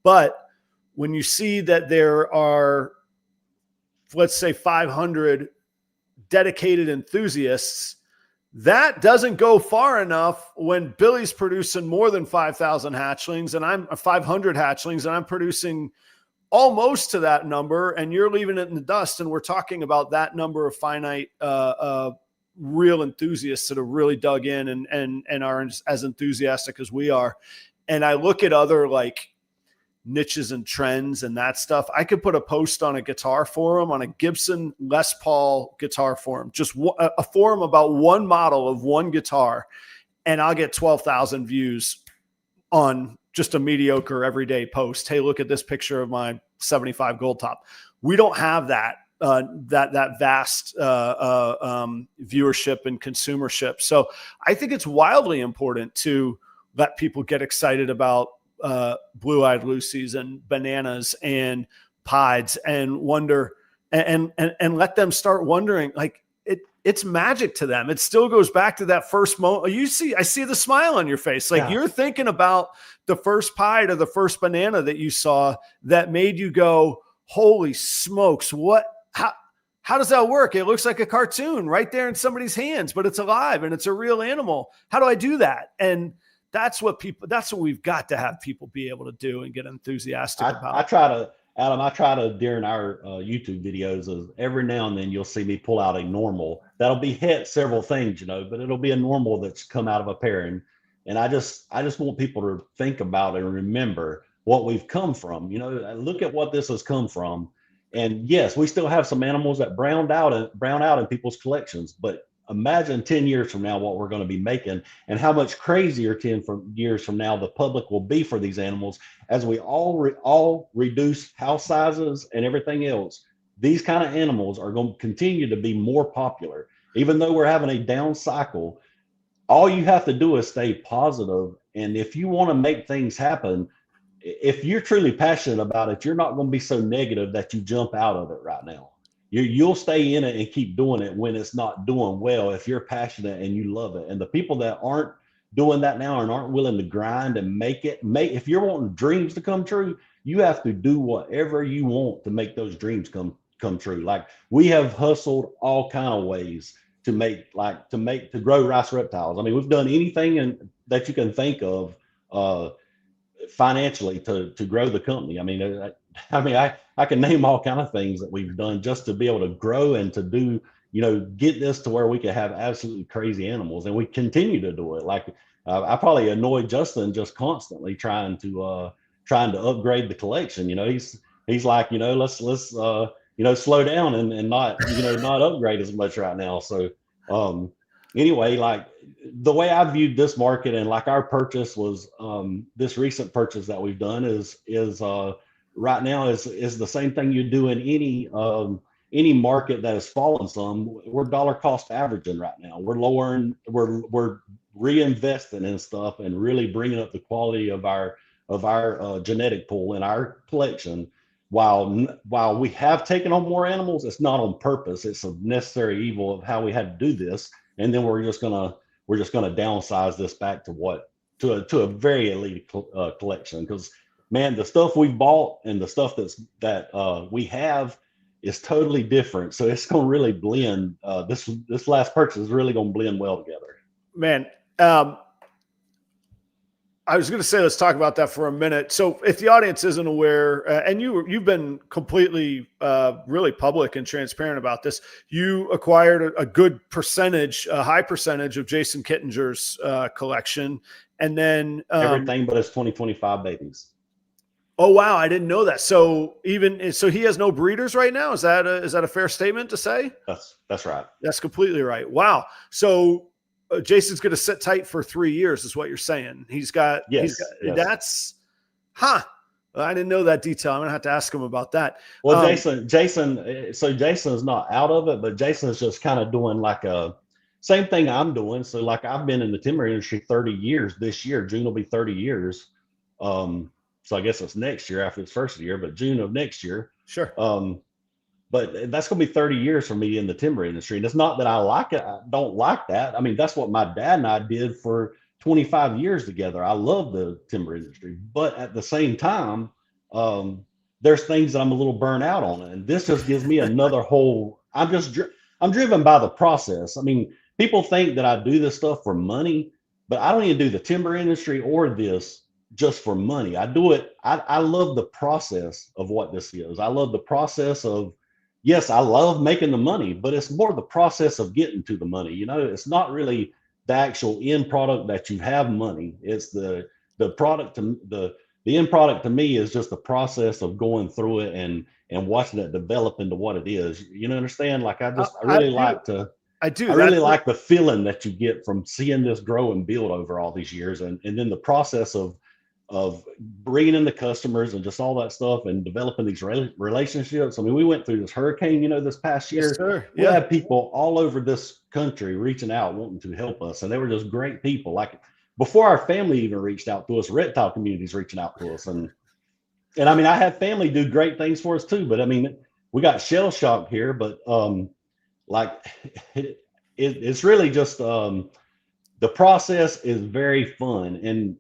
Speaker 1: But when you see that there are, let's say, 500 dedicated enthusiasts, that doesn't go far enough when Billy's producing more than 5,000 hatchlings and I'm 500 hatchlings and I'm producing almost to that number, and you're leaving it in the dust. And we're talking about that number of finite, real enthusiasts that are really dug in and are as enthusiastic as we are. And I look at other like niches and trends and that stuff. I could put a post on a guitar forum, on a Gibson Les Paul guitar forum, just a forum about one model of one guitar, and I'll get 12,000 views on just a mediocre everyday post. Hey, look at this picture of my 75 Gold Top. We don't have that vast viewership and consumership. So I think it's wildly important to let people get excited about blue-eyed Lucy's and bananas and pieds and wonder and let them start wondering, like, it's magic to them. It still goes back to that first moment. I see the smile on your face. Like, you're thinking about the first pied or the first banana that you saw that made you go, holy smokes, how does that work? It looks like a cartoon right there in somebody's hands, but it's alive and it's a real animal. How do I do that? And that's what we've got to have people be able to do and get enthusiastic about.
Speaker 2: I try to, during our YouTube videos, is every now and then you'll see me pull out a normal that'll be hit several things, but it'll be a normal that's come out of a pairing. And I just want people to think about and remember what we've come from. Look at what this has come from. And yes, we still have some animals that brown out in people's collections, but imagine 10 years from now what we're going to be making, and how much crazier 10 years from now the public will be for these animals, as we all reduce house sizes and everything else. These kind of animals are going to continue to be more popular. Even though we're having a down cycle, all you have to do is stay positive. And if you want to make things happen, if you're truly passionate about it, you're not going to be so negative that you jump out of it right now. You'll stay in it and keep doing it when it's not doing well, if you're passionate and you love it. And the people that aren't doing that now and aren't willing to grind and if you're wanting dreams to come true, you have to do whatever you want to make those dreams come true. Like, we have hustled all kind of ways to grow Rice Reptiles. I mean, we've done anything that you can think of financially to grow the company. I mean, I can name all kind of things that we've done just to be able to grow and to do, get this to where we can have absolutely crazy animals, and we continue to do it. Like, I probably annoy Justin just constantly trying to upgrade the collection. He's like, let's slow down and not upgrade as much right now. So anyway, like, the way I viewed this market, and like our purchase was, this recent purchase that we've done is right now is the same thing you do in any market that has fallen some. We're dollar cost averaging right now. We're lowering, we're reinvesting in stuff and really bringing up the quality of our genetic pool in our collection. While we have taken on more animals, it's not on purpose. It's a necessary evil of how we had to do this. And then we're just gonna downsize this back to a very elite collection, because man, the stuff we bought and the stuff that we have is totally different. So it's going to really blend. This last purchase is really going to blend well together.
Speaker 1: Man, I was going to say, let's talk about that for a minute. So if the audience isn't aware, and you've been completely really public and transparent about this, you acquired a good percentage, a high percentage of Jason Kittinger's collection. And then
Speaker 2: everything but his 2025 babies.
Speaker 1: Oh, wow. I didn't know that. So he has no breeders right now. Is that a fair statement to say?
Speaker 2: That's right.
Speaker 1: That's completely right. Wow. So Jason's going to sit tight for 3 years is what you're saying.
Speaker 2: Yes.
Speaker 1: That's, I didn't know that detail. I'm going to have to ask him about that.
Speaker 2: Well, Jason is not out of it, but Jason is just kind of doing like a same thing I'm doing. So like I've been in the timber industry 30 years this year. June will be 30 years. So I guess it's next year after his first year, but June of next year.
Speaker 1: Sure.
Speaker 2: But that's going to be 30 years for me in the timber industry. And it's not that I like it. I don't like that. I mean, that's what my dad and I did for 25 years together. I love the timber industry, but at the same time, there's things that I'm a little burnt out on. And this just gives me another whole, I'm driven by the process. I mean, people think that I do this stuff for money, but I don't even do the timber industry or this just for money. I do it. I love the process of what this is. I love the process of, yes, I love making the money, but it's more the process of getting to the money. You know, it's not really the actual end product that you have money. It's the product to the end product to me is just the process of going through it and watching it develop into what it is. You know, understand? Like I really like the feeling that you get from seeing this grow and build over all these years, and then the process of bringing in the customers and just all that stuff and developing these relationships. I mean, we went through this hurricane, this past year.
Speaker 1: Yes, sir.
Speaker 2: We had people all over this country reaching out, wanting to help us. And they were just great people. Like before our family even reached out to us, reptile communities reaching out to us. And I mean, I had family do great things for us too, but I mean, we got shell shocked here, but it's really just, the process is very fun. And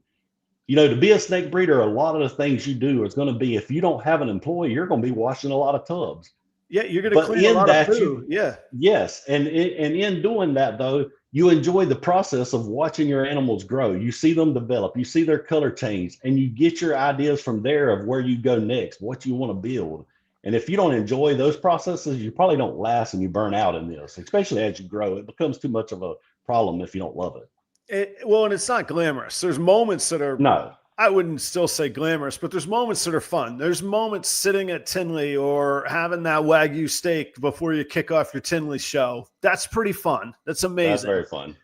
Speaker 2: to be a snake breeder, a lot of the things you do is going to be, if you don't have an employee, you're going to be washing a lot of tubs.
Speaker 1: Yeah, you're going to clean a lot of food.
Speaker 2: Yes. And in doing that, though, you enjoy the process of watching your animals grow. You see them develop. You see their color change, and you get your ideas from there of where you go next, what you want to build. And if you don't enjoy those processes, you probably don't last and you burn out in this, especially as you grow. It becomes too much of a problem if you don't love it.
Speaker 1: And it's not glamorous. There's moments that are,
Speaker 2: no,
Speaker 1: I wouldn't still say glamorous, but there's moments that are fun. There's moments sitting at Tinley or having that Wagyu steak before you kick off your Tinley show. That's pretty fun. That's amazing.
Speaker 2: That's very fun.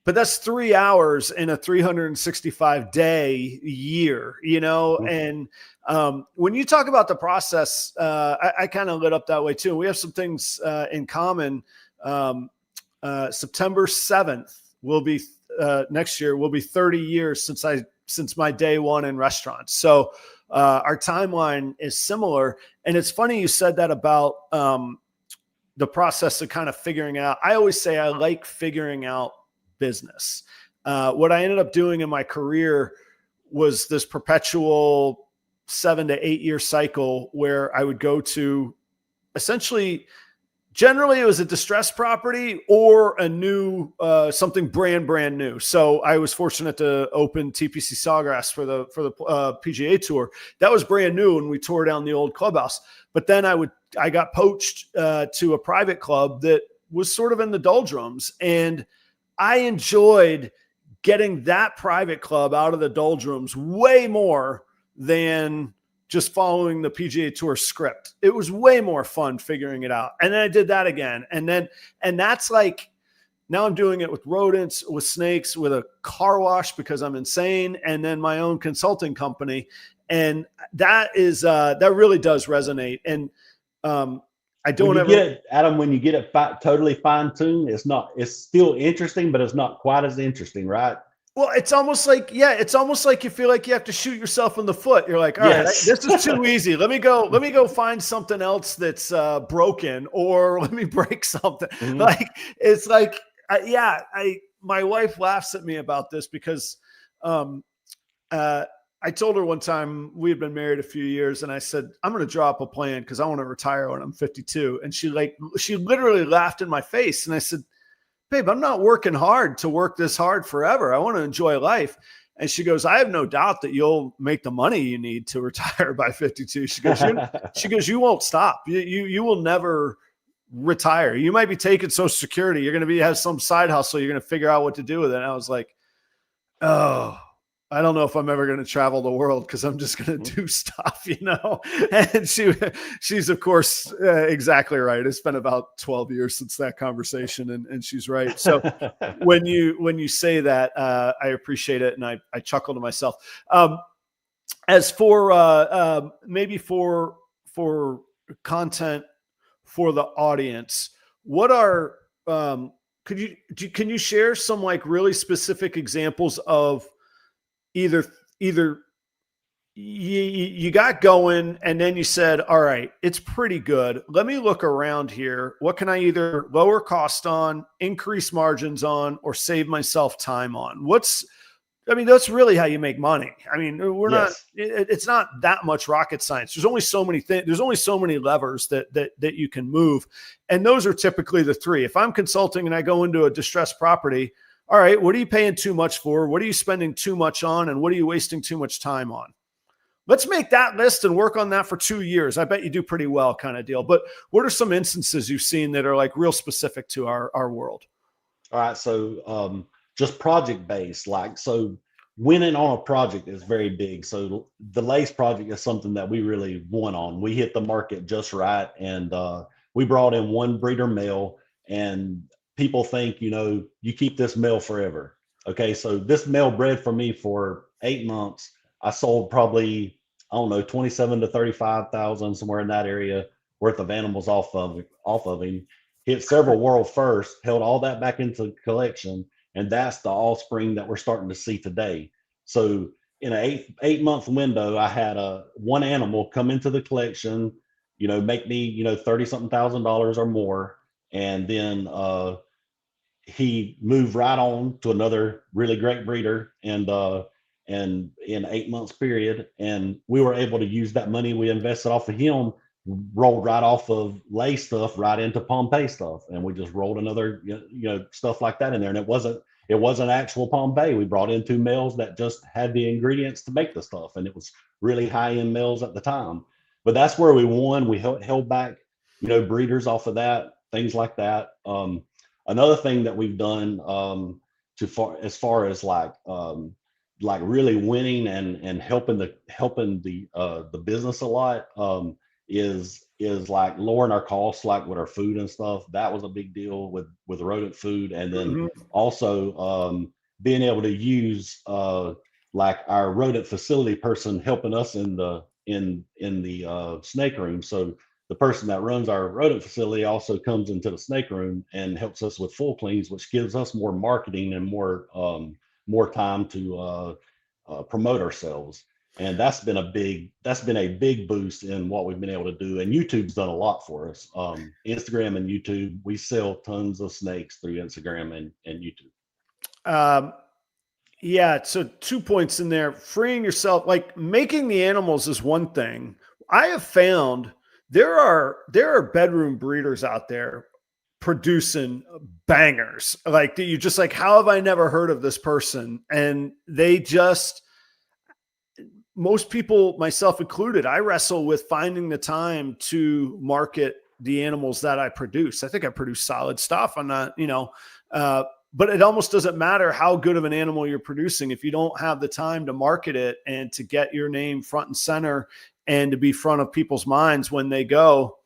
Speaker 1: But that's 3 hours in a 365-day year, Mm-hmm. And when you talk about the process, I kind of lit up that way too. We have some things in common. September 7th will be next year will be 30 years since my day one in restaurants. So our timeline is similar. And it's funny you said that about the process of kind of figuring out. I always say I like figuring out business. What I ended up doing in my career was this perpetual 7 to 8 year cycle where I would go to essentially, generally it was a distressed property or a new, something brand new. So I was fortunate to open TPC Sawgrass for the PGA Tour. That was brand new, and we tore down the old clubhouse. But then I got poached to a private club that was sort of in the doldrums, and I enjoyed getting that private club out of the doldrums way more than just following the PGA Tour script. It was way more fun figuring it out. And then I did that again. And that's like, now I'm doing it with rodents, with snakes, with a car wash because I'm insane, and then my own consulting company. And that is, that really does resonate. And
Speaker 2: Adam, when you get it totally fine-tuned, it's still interesting, but it's not quite as interesting, right?
Speaker 1: Well, it's almost like you feel like you have to shoot yourself in the foot. You're like, all right, this is too easy. Let me go find something else that's broken, or let me break something. Mm-hmm. Like, it's like, my wife laughs at me about this because, I told her one time, we had been married a few years, and I said, I'm going to draw up a plan because I want to retire when I'm 52. And she literally laughed in my face. And I said, babe, I'm not working hard to work this hard forever. I want to enjoy life. And she goes, I have no doubt that you'll make the money you need to retire by 52. She goes, you won't stop. You will never retire. You might be taking Social Security. You're going to have some side hustle. You're going to figure out what to do with it. And I was like, oh, I don't know if I'm ever going to travel the world because I'm just going to do stuff, And she's of course exactly right. It's been about 12 years since that conversation, and she's right. So when you say that, I appreciate it, and I chuckle to myself. As for maybe for content for the audience, what are can you share some like really specific examples of either you got going and then you said, all right, it's pretty good. Let me look around here. What can I either lower cost on, increase margins on, or save myself time on? That's really how you make money. I mean, it's not that much rocket science. There's only so many things. There's only so many levers that you can move. And those are typically the three. If I'm consulting and I go into a distressed property, all right, what are you paying too much for? What are you spending too much on? And what are you wasting too much time on? Let's make that list and work on that for 2 years. I bet you do pretty well, kind of deal. But what are some instances you've seen that are like real specific to our world?
Speaker 2: All right. So just project based, so winning on a project is very big. So the Lace project is something that we really won on. We hit the market just right. And we brought in one breeder male, and people think, you keep this male forever. Okay. So this male bred for me for 8 months. I sold probably, I don't know, 27 to 35,000, somewhere in that area, worth of animals off of him. Hit several world firsts, held all that back into the collection, and that's the offspring that we're starting to see today. So in an eight-month window, I had one animal come into the collection, make me, $30-something thousand or more, and then he moved right on to another really great breeder, and in 8 months period, and we were able to use that money we invested off of him, rolled right off of Lace stuff right into Pompeii stuff, and we just rolled another stuff like that in there. And it wasn't actual Pompeii. We brought in 2 males that just had the ingredients to make the stuff, and it was really high-end males at the time. But that's where we won. We held back breeders off of that, things like that. Another thing that we've done as far as like really winning and helping the business a lot is like lowering our costs, like with our food and stuff. That was a big deal with rodent food. And then also being able to use like our rodent facility person helping us in the snake room. So the person that runs our rodent facility also comes into the snake room and helps us with full cleans, which gives us more marketing and more time to promote ourselves. And that's been a big boost in what we've been able to do. And YouTube's done a lot for us. Instagram and YouTube, we sell tons of snakes through Instagram and YouTube.
Speaker 1: Yeah. So 2 points in there. Freeing yourself, like making the animals is one thing. I have found there are bedroom breeders out there producing bangers. Like you just like, how have I never heard of this person? And most people, myself included, I wrestle with finding the time to market the animals that I produce. I think I produce solid stuff. I'm not, but it almost doesn't matter how good of an animal you're producing if you don't have the time to market it and to get your name front and center and to be front of people's minds when they go,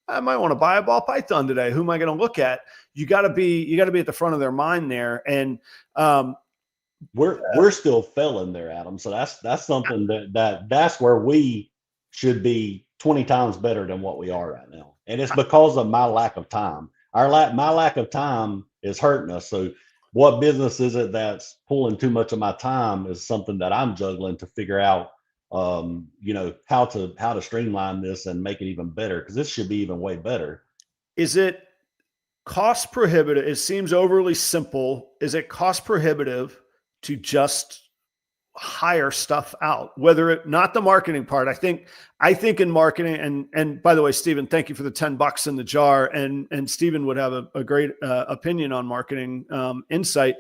Speaker 1: I might want to buy a ball python today. Who am I going to look at? You got to be at the front of their mind there. And
Speaker 2: we're still failing there, Adam. So that's something that's where we should be 20 times better than what we are right now. And it's because of my lack of time. My lack of time is hurting us. So what business is it that's pulling too much of my time is something that I'm juggling to figure out, how to streamline this and make it even better, because this should be even way better.
Speaker 1: Is it cost prohibitive? It seems overly simple. Is it cost prohibitive to just hire stuff out, whether it, not the marketing part. I think in marketing, and by the way, Stephen, thank you for the $10 in the jar. And Stephen would have a great opinion on marketing insight.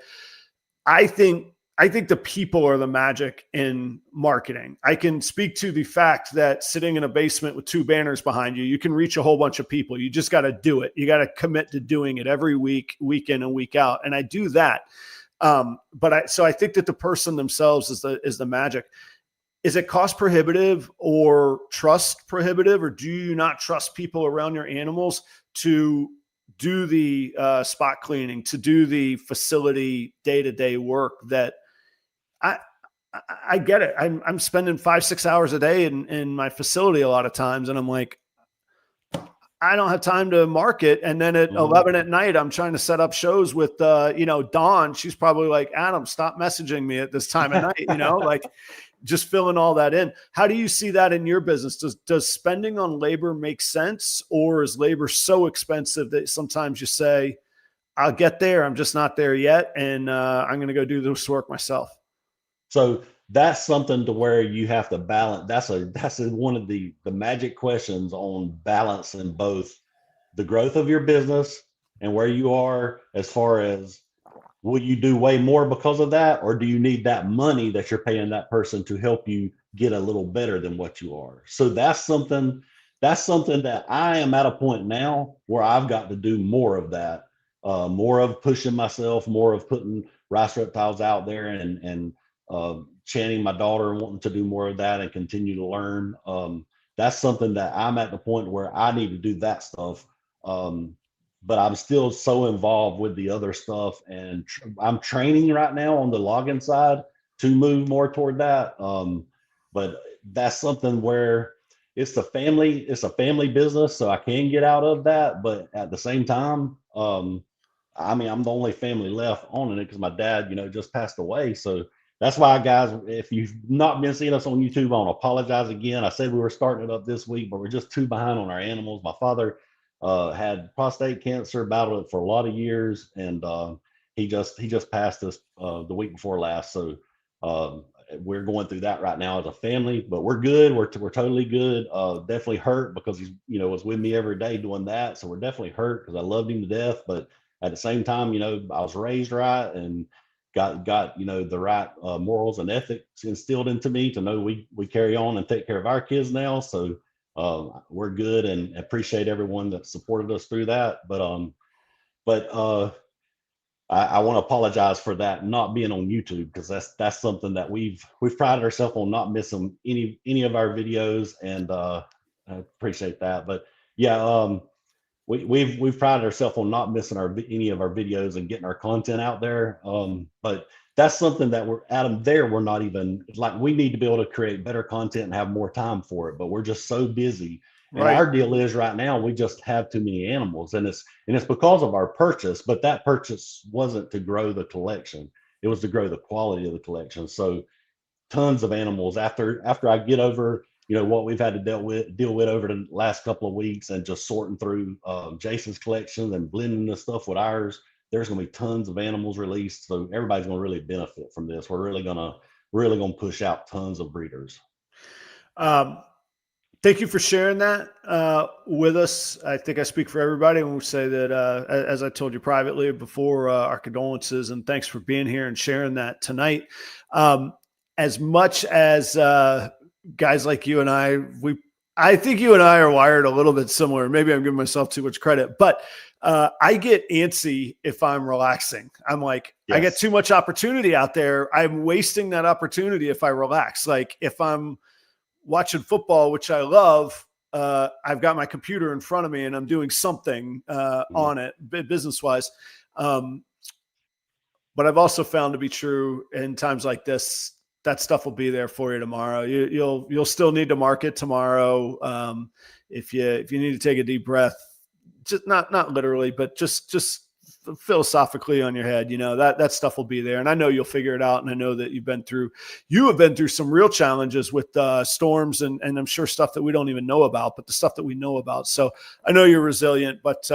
Speaker 1: I think the people are the magic in marketing. I can speak to the fact that sitting in a basement with 2 banners behind you, you can reach a whole bunch of people. You just got to do it. You got to commit to doing it every week, week in and week out. And I do that. So I think that the person themselves is the magic. Is it cost prohibitive or trust prohibitive, or do you not trust people around your animals to do the spot cleaning, to do the facility day-to-day work? That I get it. I'm spending 5-6 hours a day in my facility a lot of times, and I'm like, I don't have time to market. And then at 11 at night, I'm trying to set up shows with, Dawn. She's probably like, Adam, stop messaging me at this time of night, like just filling all that in. How do you see that in your business? Does spending on labor make sense, or is labor so expensive that sometimes you say, I'll get there, I'm just not there yet, and I'm going to go do this work myself?
Speaker 2: So that's something to where you have to balance. That's one of the magic questions on balancing both the growth of your business and where you are, as far as, will you do way more because of that, or do you need that money that you're paying that person to help you get a little better than what you are? So that's something that I am at a point now where I've got to do more of that, more of pushing myself, more of putting Rice Reptiles out there, and chanting my daughter and wanting to do more of that and continue to learn. That's something that I'm at the point where I need to do that stuff. But I'm still so involved with the other stuff, and I'm training right now on the login side to move more toward that. But that's something where it's a family business, so I can get out of that. But at the same time, I'm the only family left on it because my dad, just passed away. So that's why, guys, if you've not been seeing us on YouTube, I want to apologize again. I said we were starting it up this week, but we're just too behind on our animals. My father had prostate cancer, battled it for a lot of years, and he just passed us the week before last. So we're going through that right now as a family, but we're good. We're totally good. Definitely hurt because he's was with me every day doing that. So we're definitely hurt because I loved him to death, but at the same time, I was raised right and got the right morals and ethics instilled into me to know we carry on and take care of our kids now. So we're good, and appreciate everyone that supported us through that. But I want to apologize for that not being on YouTube, because that's something that we've prided ourselves on not missing any of our videos, and I appreciate that. But yeah, we've prided ourselves on not missing any of our videos and getting our content out there. But that's something that we're not even, like, we need to be able to create better content and have more time for it, but we're just so busy. And
Speaker 1: Right.
Speaker 2: our deal is right now we just have too many animals, and it's because of our purchase, but that purchase wasn't to grow the collection. It was to grow the quality of the collection. So tons of animals after I get over what we've had to deal with over the last couple of weeks, and just sorting through Jason's collection and blending the stuff with ours. There's going to be tons of animals released, so everybody's going to really benefit from this. We're really going to push out tons of breeders.
Speaker 1: Thank you for sharing that with us. I think I speak for everybody when we say that, as I told you privately before, our condolences, and thanks for being here and sharing that tonight. As much as guys like you and I think you and I are wired a little bit similar. Maybe I'm giving myself too much credit, but I get antsy if I'm relaxing. I'm like, yes. I get too much opportunity out there. I'm wasting that opportunity if I relax. Like if I'm watching football, which I love, I've got my computer in front of me and I'm doing something on it business-wise. But I've also found to be true in times like this, that stuff will be there for you tomorrow. You'll still need to market tomorrow. If you need to take a deep breath, just not literally, but just philosophically on your head, that stuff will be there. And I know you'll figure it out. And I know that you have been through some real challenges with storms and I'm sure stuff that we don't even know about, but the stuff that we know about. So I know you're resilient, but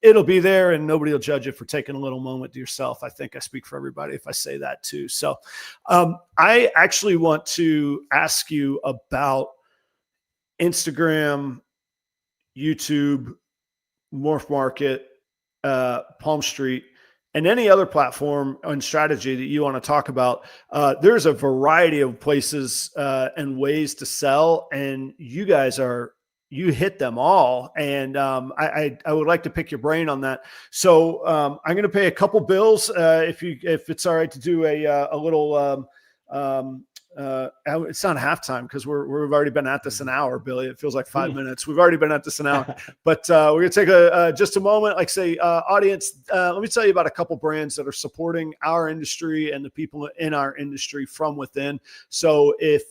Speaker 1: it'll be there and nobody will judge you for taking a little moment to yourself. I think I speak for everybody if I say that too. So I actually want to ask you about Instagram, YouTube, Morph Market, Palm Street, and any other platform and strategy that you want to talk about. There's a variety of places and ways to sell, and you hit them all. And I would like to pick your brain on that. So I'm going to pay a couple bills if it's all right to do a little. It's not halftime because we've already been at this an hour, Billy. It feels like 5 minutes. We've already been at this an hour, but we're gonna take just a moment. Like say, audience, let me tell you about a couple brands that are supporting our industry and the people in our industry from within. So if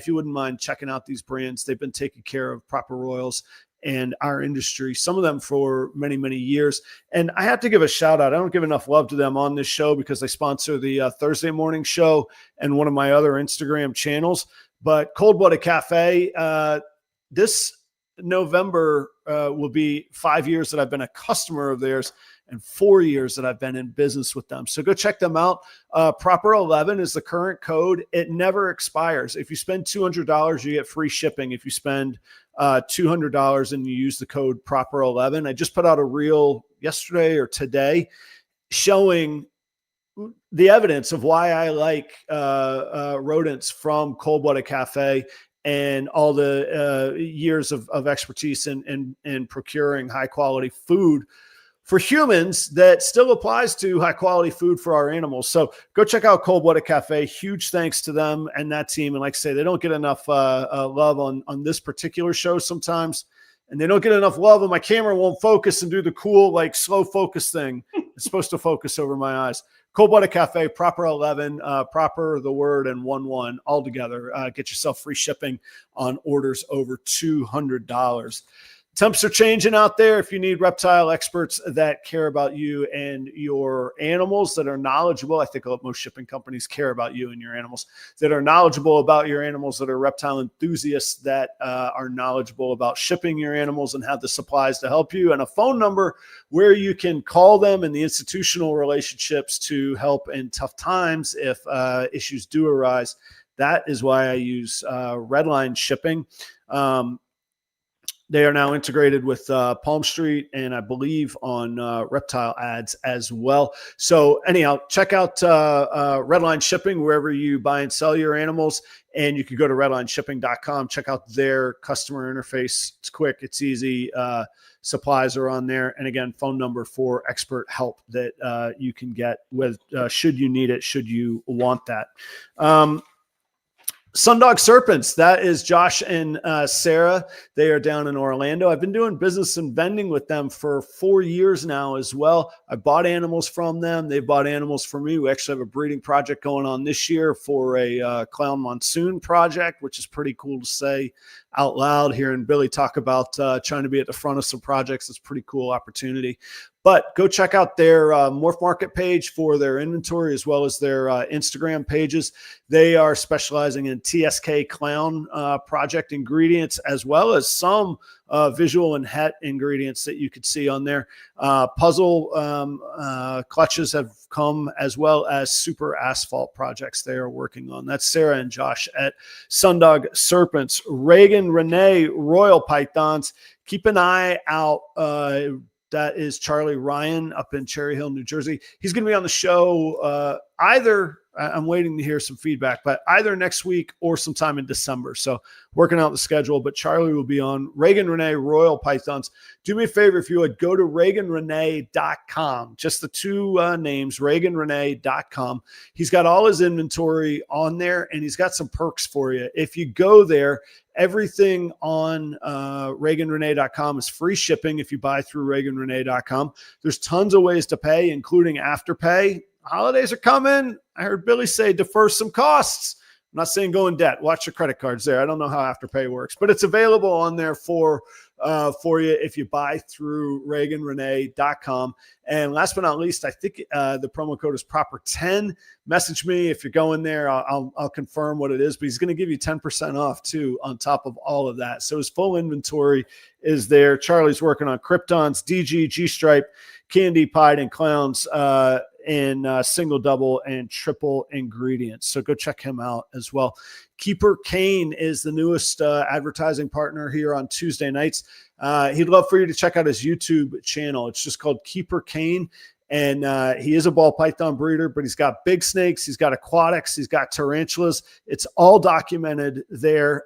Speaker 1: you wouldn't mind checking out these brands, they've been taking care of Proper Royals and our industry, some of them for many, many years. And I have to give a shout out. I don't give enough love to them on this show because they sponsor the Thursday morning show and one of my other Instagram channels. But Cold Blooded Cafe, this November will be 5 years that I've been a customer of theirs and 4 years that I've been in business with them. So go check them out. Proper 11 is the current code. It never expires. If you spend $200, you get free shipping. If you spend $200 and you use the code Proper 11. I just put out a reel yesterday or today showing the evidence of why I like rodents from Cold Blooded Cafe and all the years of expertise in procuring high quality food for humans that still applies to high quality food for our animals. So go check out Cold Blooded Cafe. Huge thanks to them and that team. And like I say, they don't get enough love on this particular show sometimes. And they don't get enough love when my camera won't focus and do the cool, like slow focus thing. It's supposed to focus over my eyes. Cold Blooded Cafe, Proper 11, Proper, the word, and 11 all together. Get yourself free shipping on orders over $200. Temps are changing out there. If you need reptile experts that care about you and your animals, that are knowledgeable, I think most shipping companies care about you and your animals, that are knowledgeable about your animals, that are reptile enthusiasts, that are knowledgeable about shipping your animals and have the supplies to help you, and a phone number where you can call them and the institutional relationships to help in tough times if issues do arise. That is why I use Redline Shipping. They are now integrated with Palm Street and I believe on Reptile Ads as well. So anyhow, check out Redline Shipping wherever you buy and sell your animals. And you can go to redlineshipping.com. Check out their customer interface. It's quick. It's easy. Supplies are on there. And again, phone number for expert help that you can get with should you need it, should you want that. Sundog Serpents, that is Josh and Sarah. They are down in Orlando. I've been doing business and vending with them for 4 years now as well. I bought animals from them. They bought animals from me. We actually have a breeding project going on this year for a clown monsoon project, which is pretty cool to say out loud. Hearing Billy talk about trying to be at the front of some projects. It's a pretty cool opportunity. But go check out their Morph Market page for their inventory as well as their Instagram pages. They are specializing in TSK clown project ingredients as well as some visual and het ingredients that you could see on there. Puzzle clutches have come as well as super asphalt projects they are working on. That's Sarah and Josh at Sundog Serpents. Reagan Renee Royal Pythons. Keep an eye out. That is Charlie Ryan up in Cherry Hill, New Jersey. He's going to be on the show I'm waiting to hear some feedback, but either next week or sometime in December. So working out the schedule, but Charlie will be on. Reagan Renee Royal Pythons. Do me a favor, if you would, go to ReaganRenee.com. Just the two names, ReaganRenee.com. He's got all his inventory on there, and he's got some perks for you. If you go there, everything on ReaganRenee.com is free shipping if you buy through ReaganRenee.com. There's tons of ways to pay, including Afterpay. Holidays are coming. I heard Billy say defer some costs. I'm not saying go in debt. Watch your credit cards there. I don't know how Afterpay works, but it's available on there for for you if you buy through reaganrenee.com. And last but not least, I think the promo code is proper10. Message me if you're going there. I'll confirm what it is, but he's going to give you 10% off too on top of all of that. So his full inventory is there. Charlie's working on Kryptons, DG, G-Stripe, Candy, Pied, and Clowns in single, double, and triple ingredients. So go check him out as well. Keeper Kane is the newest advertising partner here on Tuesday nights. He'd love for you to check out his YouTube channel. It's just called Keeper Kane. And he is a ball python breeder, but he's got big snakes. He's got aquatics. He's got tarantulas. It's all documented there.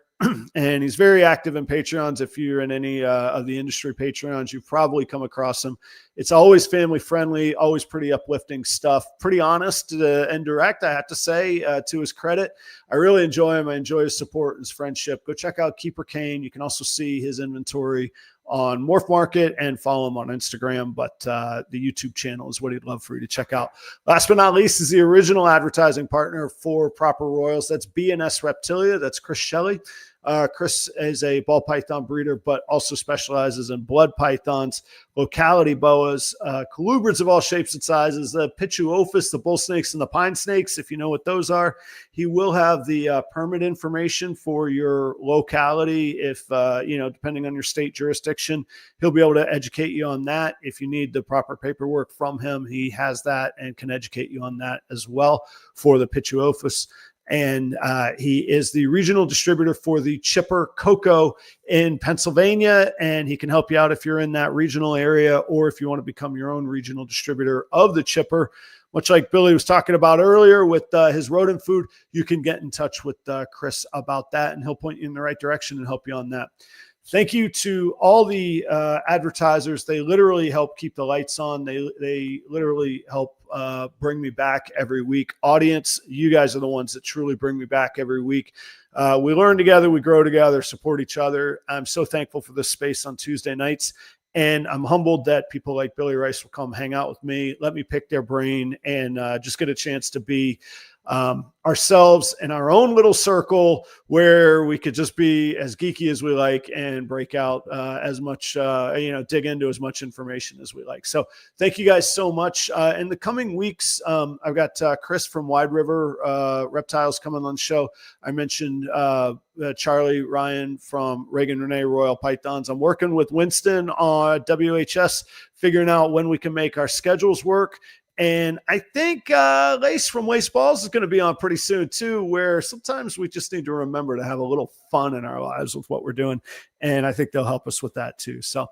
Speaker 1: And he's very active in Patreons. If you're in any of the industry Patreons, you've probably come across him. It's always family friendly, always pretty uplifting stuff, pretty honest and direct, I have to say, to his credit. I really enjoy him. I enjoy his support, his friendship. Go check out Keeper Kane. You can also see his inventory on Morph Market and follow him on Instagram, but the YouTube channel is what he'd love for you to check out. Last but not least is the original advertising partner for Proper Royals. That's B&S Reptilia. That's Chris Shelley. Chris is a ball python breeder, but also specializes in blood pythons, locality boas, colubrids of all shapes and sizes, the Pituophis, the bull snakes, and the pine snakes, if you know what those are. He will have the permit information for your locality if, depending on your state jurisdiction, he'll be able to educate you on that. If you need the proper paperwork from him, he has that and can educate you on that as well for the Pituophis. And he is the regional distributor for the Chipper Cocoa in Pennsylvania, and he can help you out if you're in that regional area or if you want to become your own regional distributor of the Chipper. Much like Billy was talking about earlier with his rodent food, you can get in touch with Chris about that, and he'll point you in the right direction and help you on that. Thank you to all the advertisers. They literally help keep the lights on. They literally help bring me back every week. Audience, you guys are the ones that truly bring me back every week. We learn together, we grow together, support each other. I'm so thankful for this space on Tuesday nights. And I'm humbled that people like Billy Rice will come hang out with me, let me pick their brain, and just get a chance to be ourselves in our own little circle where we could just be as geeky as we like and break out as much, dig into as much information as we like. So thank you guys so much. In the coming weeks, I've got Chris from Wide River Reptiles coming on the show. I mentioned Charlie Ryan from Reagan Renee Royal Pythons. I'm working with Winston on WHS, figuring out when we can make our schedules work. And I think Lace from Waste Balls is going to be on pretty soon too, where sometimes we just need to remember to have a little fun in our lives with what we're doing. And I think they'll help us with that too. So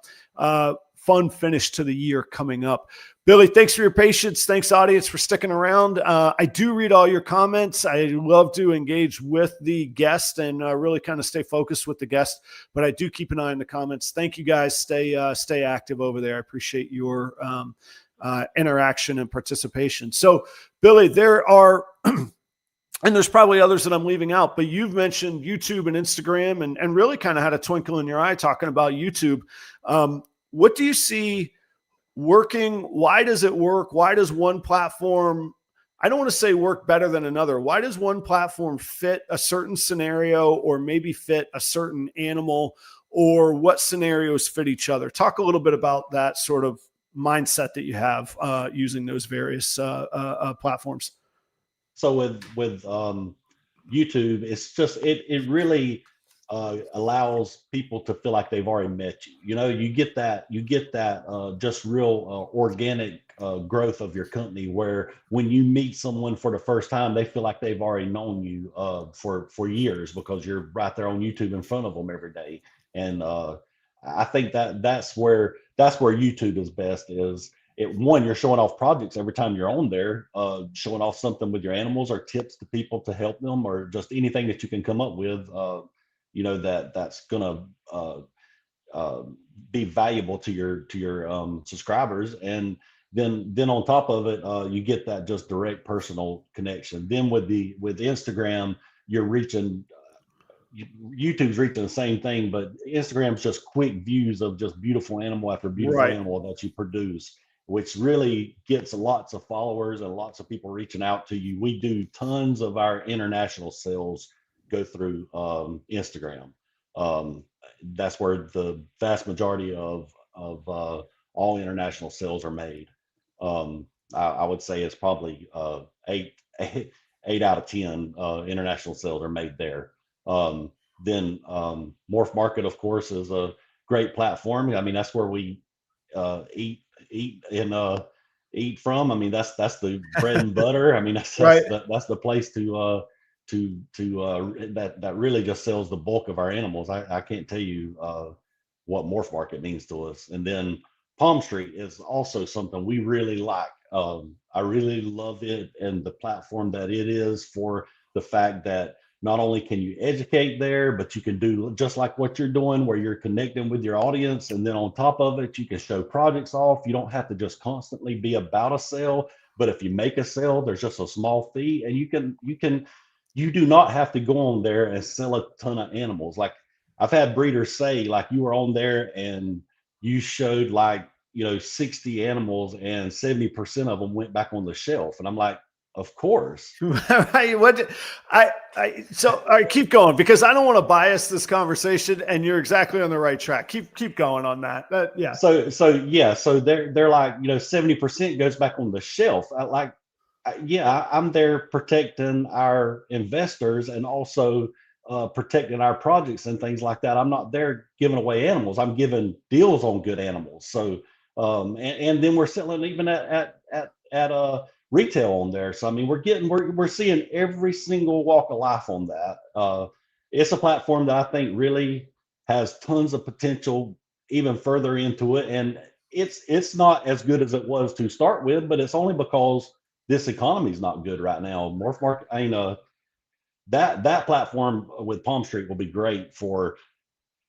Speaker 1: fun finish to the year coming up. Billy, thanks for your patience. Thanks, audience, for sticking around. I do read all your comments. I love to engage with the guest and really kind of stay focused with the guest, but I do keep an eye on the comments. Thank you guys. Stay active over there. I appreciate your interaction and participation. So, Billy, there are, and there's probably others that I'm leaving out, but you've mentioned YouTube and Instagram and really kind of had a twinkle in your eye talking about YouTube. What do you see working? Why does it work? Why does one platform, I don't want to say work better than another. Why does one platform fit a certain scenario or maybe fit a certain animal, or what scenarios fit each other? Talk a little bit about that sort of mindset that you have using those various platforms.
Speaker 2: So with YouTube, it's just it really allows people to feel like they've already met you. You know, you get that just real organic growth of your company, where when you meet someone for the first time, they feel like they've already known you for years because you're right there on YouTube in front of them every day. And I think that's where YouTube is best. One, you're showing off projects every time you're on there, showing off something with your animals or tips to people to help them, or just anything that you can come up with, that's gonna be valuable to your subscribers. And then on top of it, you get that just direct personal connection. Then with Instagram, you're reaching. YouTube's reaching the same thing, but Instagram's just quick views of just beautiful animal after beautiful animal that you produce, which really gets lots of followers and lots of people reaching out to you. We do tons of our international sales go through Instagram. That's where the vast majority of all international sales are made. I would say it's probably eight out of 10 international sales are made there. Then Morph Market, of course, is a great platform. I mean, that's where we eat and eat from. I mean, that's the bread and butter. I mean,
Speaker 1: Right.
Speaker 2: that's the place that really just sells the bulk of our animals. I can't tell you what Morph Market means to us. And then Palm Street is also something we really like. I really love it and the platform that it is, for the fact that not only can you educate there, but you can do just like what you're doing, where you're connecting with your audience. And then on top of it, you can show projects off. You don't have to just constantly be about a sale, but if you make a sale, there's just a small fee, and you do not have to go on there and sell a ton of animals. Like, I've had breeders say, like, you were on there and you showed, like, 60 animals and 70% of them went back on the shelf. And I'm like, of course.
Speaker 1: So all right, keep going, because I don't want to bias this conversation, and you're exactly on the right track. Keep going on that. Yeah.
Speaker 2: So they're like, 70% goes back on the shelf. I'm there protecting our investors and also protecting our projects and things like that. I'm not there giving away animals. I'm giving deals on good animals. So and then we're selling even at retail on there. So I mean, we're seeing every single walk of life on that. It's a platform that I think really has tons of potential even further into it, and it's not as good as it was to start with, but it's only because this economy is not good right now. Morph Market, that platform with Palm Street will be great for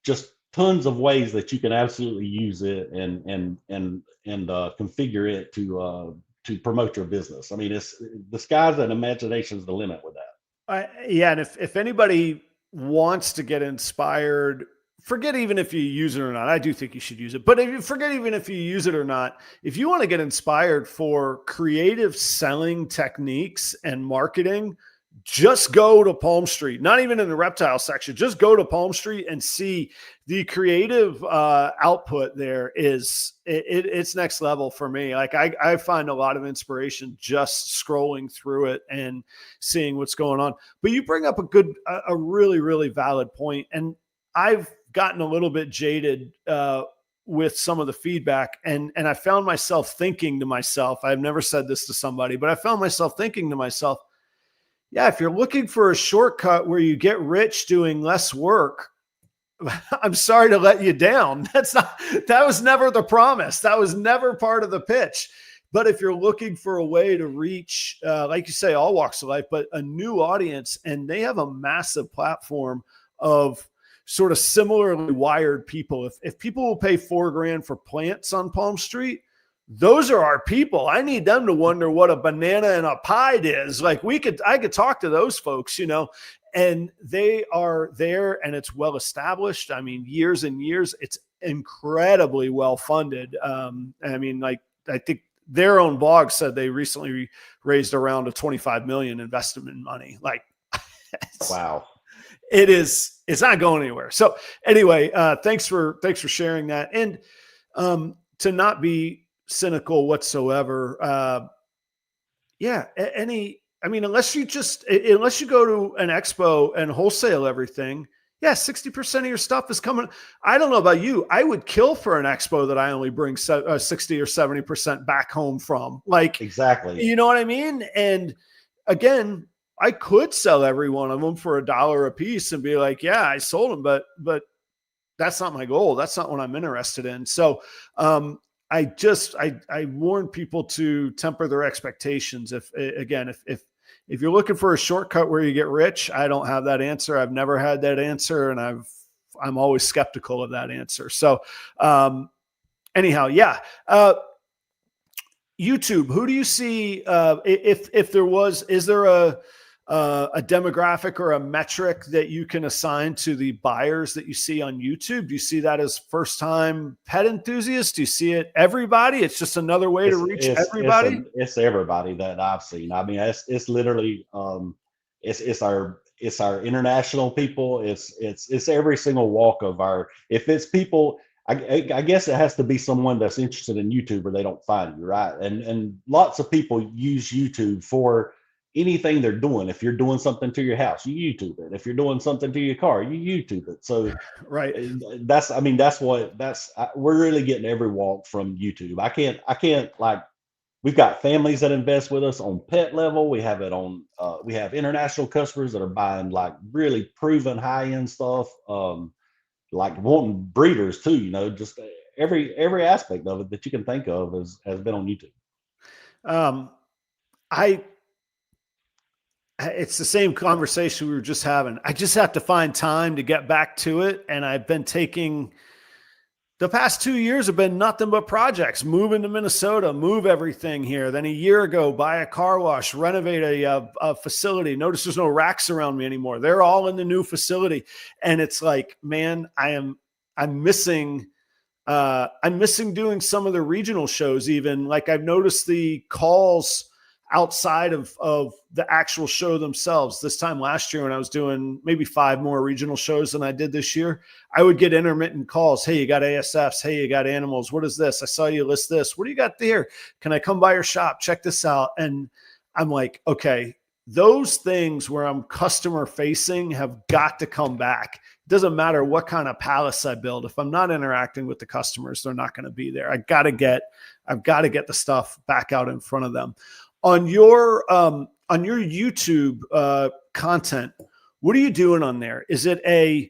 Speaker 2: just tons of ways that you can absolutely use it and configure it to promote your business. I mean, it's the sky's and imagination's the limit with that.
Speaker 1: Yeah, and if anybody wants to get inspired, forget even if you use it or not. I do think you should use it, but if you forget even if you use it or not, if you want to get inspired for creative selling techniques and marketing, just go to Palm Street, not even in the reptile section. Just go to Palm Street and see the creative output there it's next level for me. Like I find a lot of inspiration just scrolling through it and seeing what's going on. But you bring up a really, really valid point. And I've gotten a little bit jaded with some of the feedback. And I found myself thinking to myself, I've never said this to somebody, but I found myself thinking to myself, yeah, if you're looking for a shortcut where you get rich doing less work, I'm sorry to let you down. That was never the promise. That was never part of the pitch. But if you're looking for a way to reach, like you say, all walks of life, but a new audience, and they have a massive platform of sort of similarly wired people. If people will pay $4,000 for plants on Palm Street, those are our people. I need them to wonder what a banana and a pied is. Like I could talk to those folks, and they are there, and it's well established. I mean, years and years. It's incredibly well funded. I mean, like, I think their own blog said they recently raised around a 25 million investment money. Like,
Speaker 2: wow.
Speaker 1: It's not going anywhere. So anyway, thanks for sharing that. And to not be cynical whatsoever. Unless you go to an expo and wholesale everything, 60% of your stuff is coming. I don't know about you. I would kill for an expo that I only bring 60 or 70% back home from. Like,
Speaker 2: exactly.
Speaker 1: You know what I mean? And again, I could sell every one of them for $1 a piece and be like, yeah, I sold them, but that's not my goal. That's not what I'm interested in. So, I warn people to temper their expectations. If you're looking for a shortcut where you get rich, I don't have that answer. I've never had that answer, and I'm always skeptical of that answer. So, anyhow, yeah. YouTube, who do you see? Is there a demographic or a metric that you can assign to the buyers that you see on YouTube? Do you see that as first-time pet enthusiasts? Do you see it everybody? It's just another way to reach everybody.
Speaker 2: It's everybody that I've seen. I mean, it's literally it's it's our international people. It's every single walk of our. If it's people, I guess it has to be someone that's interested in YouTube, or they don't find you, right? And lots of people use YouTube for anything they're doing. If you're doing something to your house, you YouTube it. If you're doing something to your car, you YouTube it. So
Speaker 1: Right.
Speaker 2: we're really getting every walk from YouTube. I can't like, we've got families that invest with us on pet level. We have it on we have international customers that are buying like really proven high-end stuff, like wanting breeders too, just every aspect of it that you can think of has been on YouTube.
Speaker 1: Um, it's the same conversation we were just having. I just have to find time to get back to it. And I've been taking the past 2 years have been nothing but projects. Move into Minnesota, move everything here. Then a year ago, buy a car wash, renovate a facility. Notice there's no racks around me anymore. They're all in the new facility. And it's like, man, I'm missing doing some of the regional shows. Even like I've noticed the calls outside of the actual show themselves. This time last year when I was doing maybe 5 more regional shows than I did this year, I would get intermittent calls. Hey, you got ASFs. Hey, you got animals. What is this? I saw you list this. What do you got there? Can I come by your shop? Check this out. And I'm like, okay, those things where I'm customer facing have got to come back. It doesn't matter what kind of palace I build. If I'm not interacting with the customers, they're not going to be there. I've got to get the stuff back out in front of them. On your YouTube content, what are you doing on there? Is it a,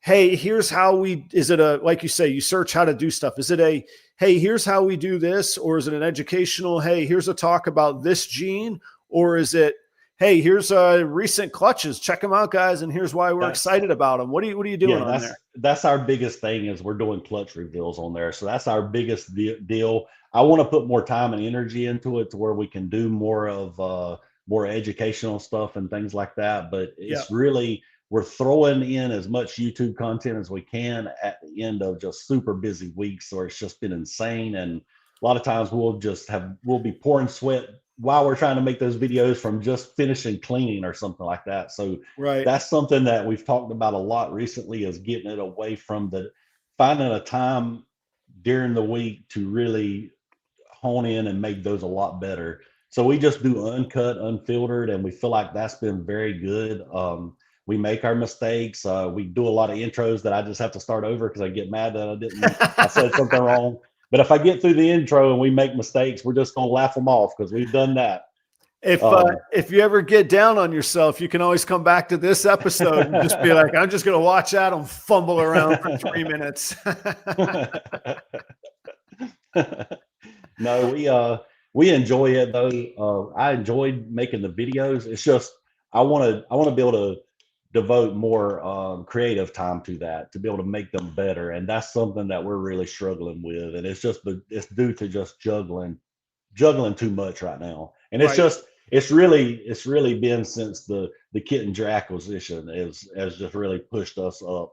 Speaker 1: hey, here's how is it a, like you say, you search how to do stuff. Is it a, hey, here's how we do this? Or is it an educational, hey, here's a talk about this gene? Or is it, hey, here's recent clutches, check them out, guys, and here's why we're excited about them? What are you doing on there?
Speaker 2: That's our biggest thing, is we're doing clutch reveals on there. So that's our biggest deal. I want to put more time and energy into it to where we can do more of more educational stuff and things like that. But it's really, we're throwing in as much YouTube content as we can at the end of just super busy weeks, or it's just been insane. And a lot of times we'll be pouring sweat while we're trying to make those videos from just finishing cleaning or something like that. So that's something that we've talked about a lot recently, is getting it away from finding a time during the week to really hone in and make those a lot better. So we just do uncut, unfiltered, and we feel like that's been very good. We make our mistakes. We do a lot of intros that I just have to start over because I get mad that I said something wrong. But if I get through the intro and we make mistakes, we're just going to laugh them off because we've done that.
Speaker 1: If you ever get down on yourself, you can always come back to this episode and just be like, I'm just going to watch Adam fumble around for 3 minutes.
Speaker 2: No, we enjoy it though. I enjoyed making the videos. It's just, I want to be able to devote more creative time to that, to be able to make them better. And that's something that we're really struggling with. And it's due to just juggling too much right now. And it's really been since the Kittinger acquisition has just really pushed us up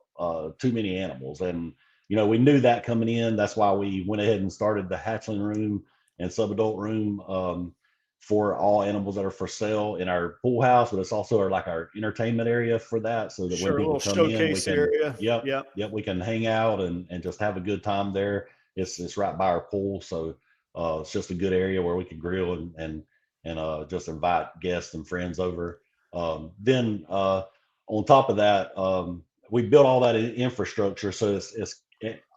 Speaker 2: too many animals. And, we knew that coming in. That's why we went ahead and started the hatchling room and subadult room for all animals that are for sale in our pool house, but it's also our entertainment area for that, so that when people come in, we can
Speaker 1: area.
Speaker 2: we can hang out and just have a good time there. It's right by our pool, so it's just a good area where we can grill and just invite guests and friends over. Then on top of that, we built all that infrastructure, so it's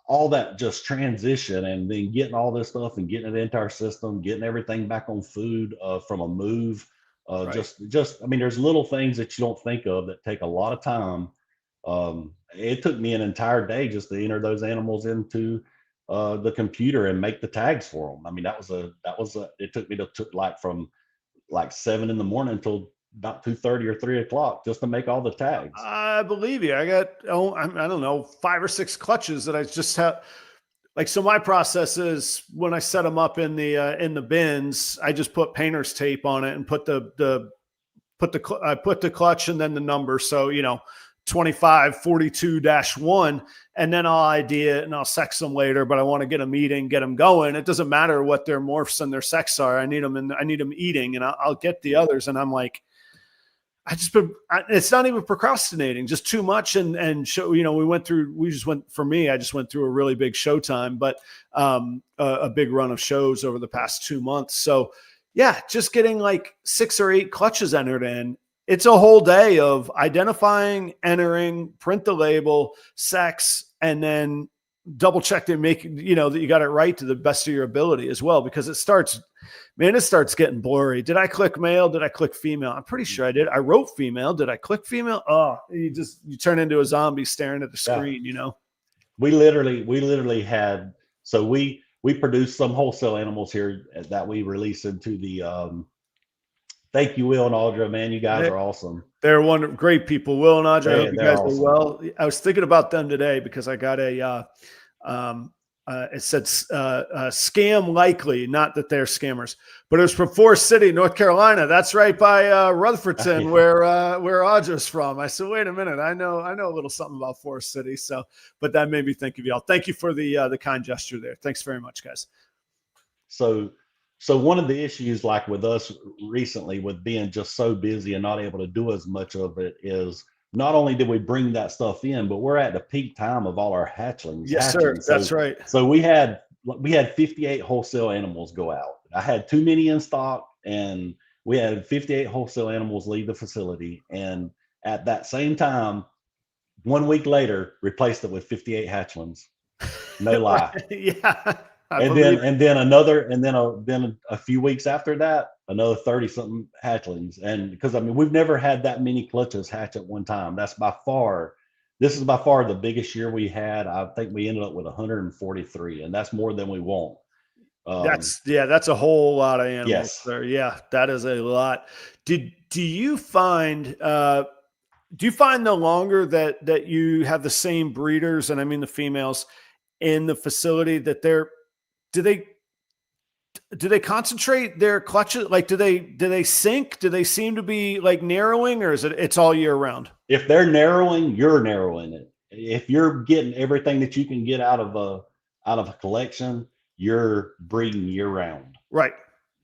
Speaker 2: all that just transition, and then getting all this stuff and getting it into our system, getting everything back on food from a move. Just I mean, there's little things that you don't think of that take a lot of time. It took me an entire day just to enter those animals into the computer and make the tags for them. I mean, it took me from 7 in the morning until about 2:30 or 3 o'clock just to make all the tags.
Speaker 1: I believe you. I got, I don't know, 5 or 6 clutches that I just have. So my process is, when I set them up in the bins, I just put painter's tape on it and put the clutch and then the number. So, 2542-1, and then I'll ID it and I'll sex them later, but I want to get them eating, get them going. It doesn't matter what their morphs and their sex are. I need them eating, and I'll get the others. And I'm like, it's not even procrastinating, just too much. And show, I just went through a really big showtime, but a big run of shows over the past 2 months. So yeah, just getting like 6 or 8 clutches entered in. It's a whole day of identifying, entering, print the label, sex, and then double check to make, that you got it right to the best of your ability as well, because it starts getting blurry. Did I click male? Did I click female? I'm pretty sure I did. I wrote female. Did I click female? Oh, you turn into a zombie staring at the screen,
Speaker 2: We literally had, so we produced some wholesale animals here that we release into the, thank you, Will and Audra, man. You guys are awesome.
Speaker 1: They're great people. Will and Audra, I hope you guys
Speaker 2: awesome.
Speaker 1: are well. I was thinking about them today because I got it said scam likely, not that they're scammers, but it was from Forest City, North Carolina. That's right by Rutherfordton, where Audra's from. I said, wait a minute, I know a little something about Forest City. So, but that made me think of y'all. Thank you for the kind gesture there. Thanks very much, guys.
Speaker 2: So one of the issues, like with us recently, with being just so busy and not able to do as much of it, is not only did we bring that stuff in, but we're at the peak time of all our hatchlings.
Speaker 1: Yes, sir. That's right.
Speaker 2: So we had 58 wholesale animals go out. I had too many in stock, and we had 58 wholesale animals leave the facility. And at that same time, 1 week later, replaced it with 58 hatchlings. No lie.
Speaker 1: Yeah.
Speaker 2: Then a few weeks after that, another 30 something hatchlings. And because we've never had that many clutches hatch at one time. This is by far the biggest year we had. I think we ended up with 143, and that's more than we want.
Speaker 1: That's a whole lot of animals.
Speaker 2: Yes.
Speaker 1: There. Yeah, that is a lot. Do you find the longer that you have the same breeders, and I mean the females in the facility, that do they concentrate their clutches? Like, do they sink? Do they seem to be like narrowing, or is it's all year round?
Speaker 2: If they're narrowing, you're narrowing it. If you're getting everything that you can get out of a collection, you're breeding year round.
Speaker 1: Right.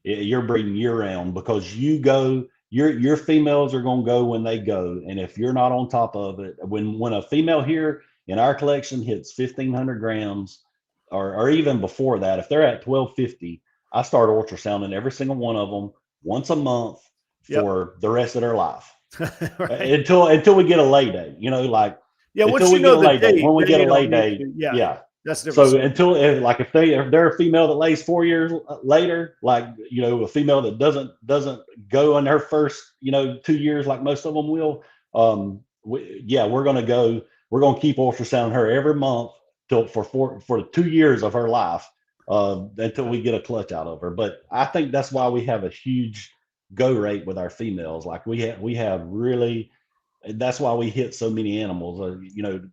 Speaker 2: You're breeding year round because your females are going to go when they go. And if you're not on top of it, when a female here in our collection hits 1,500 grams, or even before that, if they're at 1,250, I start ultrasounding every single one of them once a month for the rest of their life. Right. Until we get a lay day,
Speaker 1: once you know the date,
Speaker 2: when we get a lay day,
Speaker 1: that's different.
Speaker 2: So if they're a female that lays 4 years later, a female that doesn't go in her first 2 years like most of them will, we're going to keep ultrasounding her every month for 2 years of her life, until we get a clutch out of her. But I think that's why we have a huge go rate with our females. Like we have really, that's why we hit so many animals.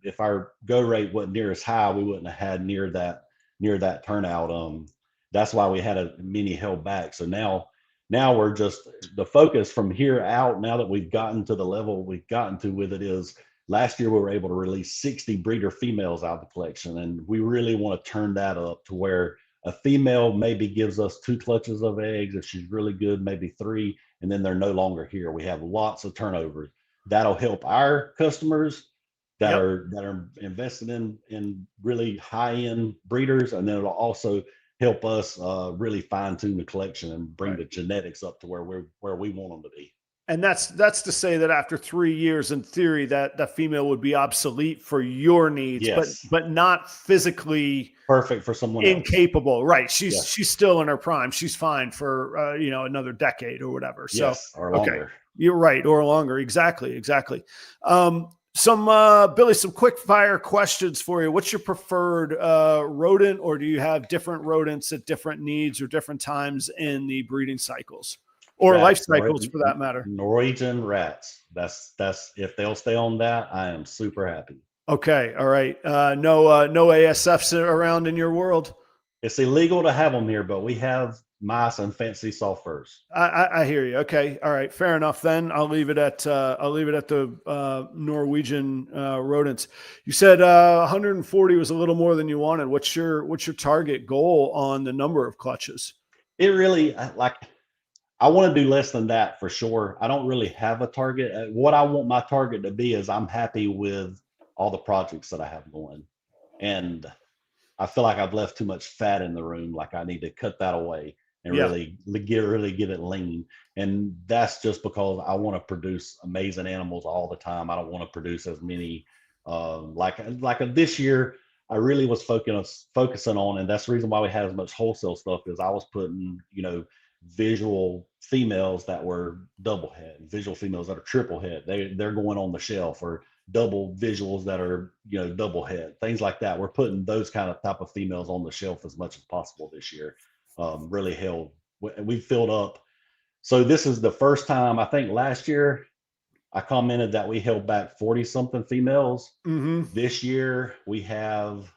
Speaker 2: If our go rate wasn't near as high, we wouldn't have had near that turnout. That's why we had many held back. So now we're just, the focus from here out, now that we've gotten to the level we've gotten to with it, is last year we were able to release 60 breeder females out of the collection. And we really want to turn that up to where a female maybe gives us 2 clutches of eggs. If she's really good, maybe 3, and then they're no longer here. We have lots of turnover. That'll help our customers that are invested in really high-end breeders, and then it'll also help us really fine-tune the collection and bring the genetics up to where we want them to be.
Speaker 1: And that's to say that after 3 years, in theory, that female would be obsolete for your needs, but not physically
Speaker 2: perfect for someone
Speaker 1: incapable.
Speaker 2: Else.
Speaker 1: Right. She's still in her prime. She's fine for another decade or whatever. So
Speaker 2: or longer.
Speaker 1: Okay, you're right, or longer. Exactly. Billy, some quick fire questions for you. What's your preferred rodent, or do you have different rodents at different needs or different times in the breeding cycles? Or life cycles, for that matter.
Speaker 2: Norwegian rats. That's if they'll stay on that, I am super happy.
Speaker 1: Okay, all right. No ASFs around in your world.
Speaker 2: It's illegal to have them here, but we have mice and fancy soft furs.
Speaker 1: I hear you. Okay, all right, fair enough. Then I'll leave it at the Norwegian rodents. You said 140 was a little more than you wanted. What's your target goal on the number of clutches?
Speaker 2: It really I want to do less than that for sure. I don't really have a target. What I want my target to be is I'm happy with all the projects that I have going. And I feel like I've left too much fat in the room. Like I need to cut that away and
Speaker 1: Yeah.
Speaker 2: really get it lean. And that's just because I want to produce amazing animals all the time. I don't want to produce as many. This year, I really was focusing on, and that's the reason why we had as much wholesale stuff, is I was putting, visual females that were double head, visual females that are triple head. They're going on the shelf, or double visuals that are double head, things like that. We're putting those kind of type of females on the shelf as much as possible this year. Really held, we filled up. So this is the first time. I think last year I commented that we held back 40 something females.
Speaker 1: Mm-hmm.
Speaker 2: This year we have,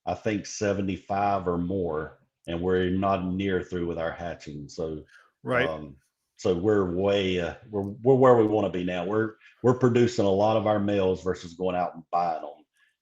Speaker 2: I think, 75 or more, and we're not near through with our hatching. So
Speaker 1: Right.
Speaker 2: so we're way we're where we want to be now. We're producing a lot of our males versus going out and buying them,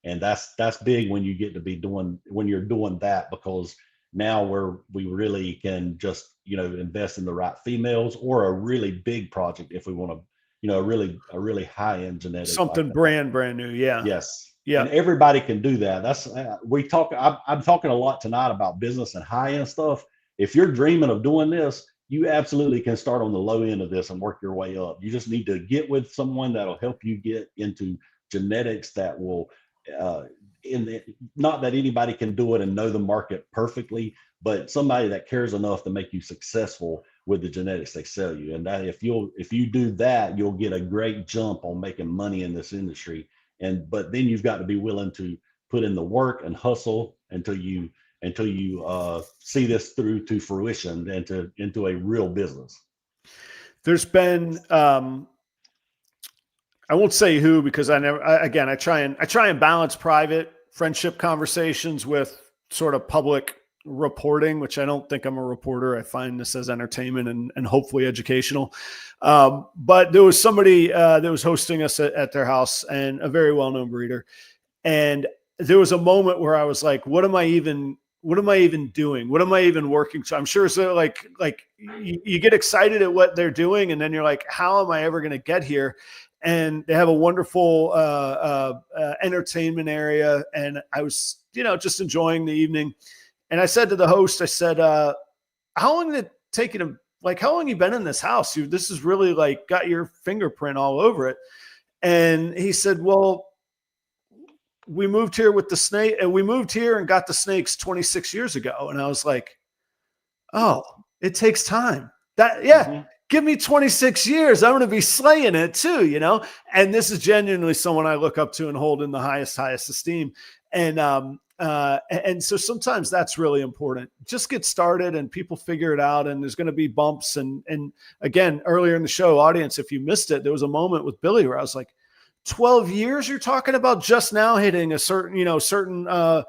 Speaker 2: and that's big when you get to be doing, when you're doing that, because now we really can just invest in the right females, or a really big project if we want to, a really high end genetic, like
Speaker 1: Something brand new. Yeah.
Speaker 2: yes.
Speaker 1: Yeah.
Speaker 2: And everybody can do that. That's I'm talking a lot tonight about business and high end stuff. If you're dreaming of doing this, you absolutely can start on the low end of this and work your way up. You just need to get with someone that'll help you get into genetics that will, not that anybody can do it and know the market perfectly, but somebody that cares enough to make you successful with the genetics they sell you. And that if you do that, you'll get a great jump on making money in this industry. But then you've got to be willing to put in the work and hustle until you see this through to fruition and into a real business.
Speaker 1: There's been, I won't say who, because I try and balance private friendship conversations with sort of public reporting, which I don't think I'm a reporter. I find this as entertainment and hopefully educational. But there was somebody that was hosting us at their house, and a very well-known breeder. And there was a moment where I was like, what am I even doing? What am I even working? So I'm sure, so like you get excited at what they're doing, and then you're like, how am I ever going to get here? And they have a wonderful entertainment area. And I was, just enjoying the evening. And I said to the host, I said, how long did it take you to, like, how long you been in this house? This is really like got your fingerprint all over it. And he said, well, we moved here with the snake, and we moved here and got the snakes 26 years ago. And I was like, oh, it takes time. Give me 26 years. I'm going to be slaying it too, And this is genuinely someone I look up to and hold in the highest esteem. And so sometimes that's really important. Just get started and people figure it out. And there's going to be bumps. And again, earlier in the show, audience, if you missed it, there was a moment with Billy where I was like, 12 years you're talking about just now hitting a certain a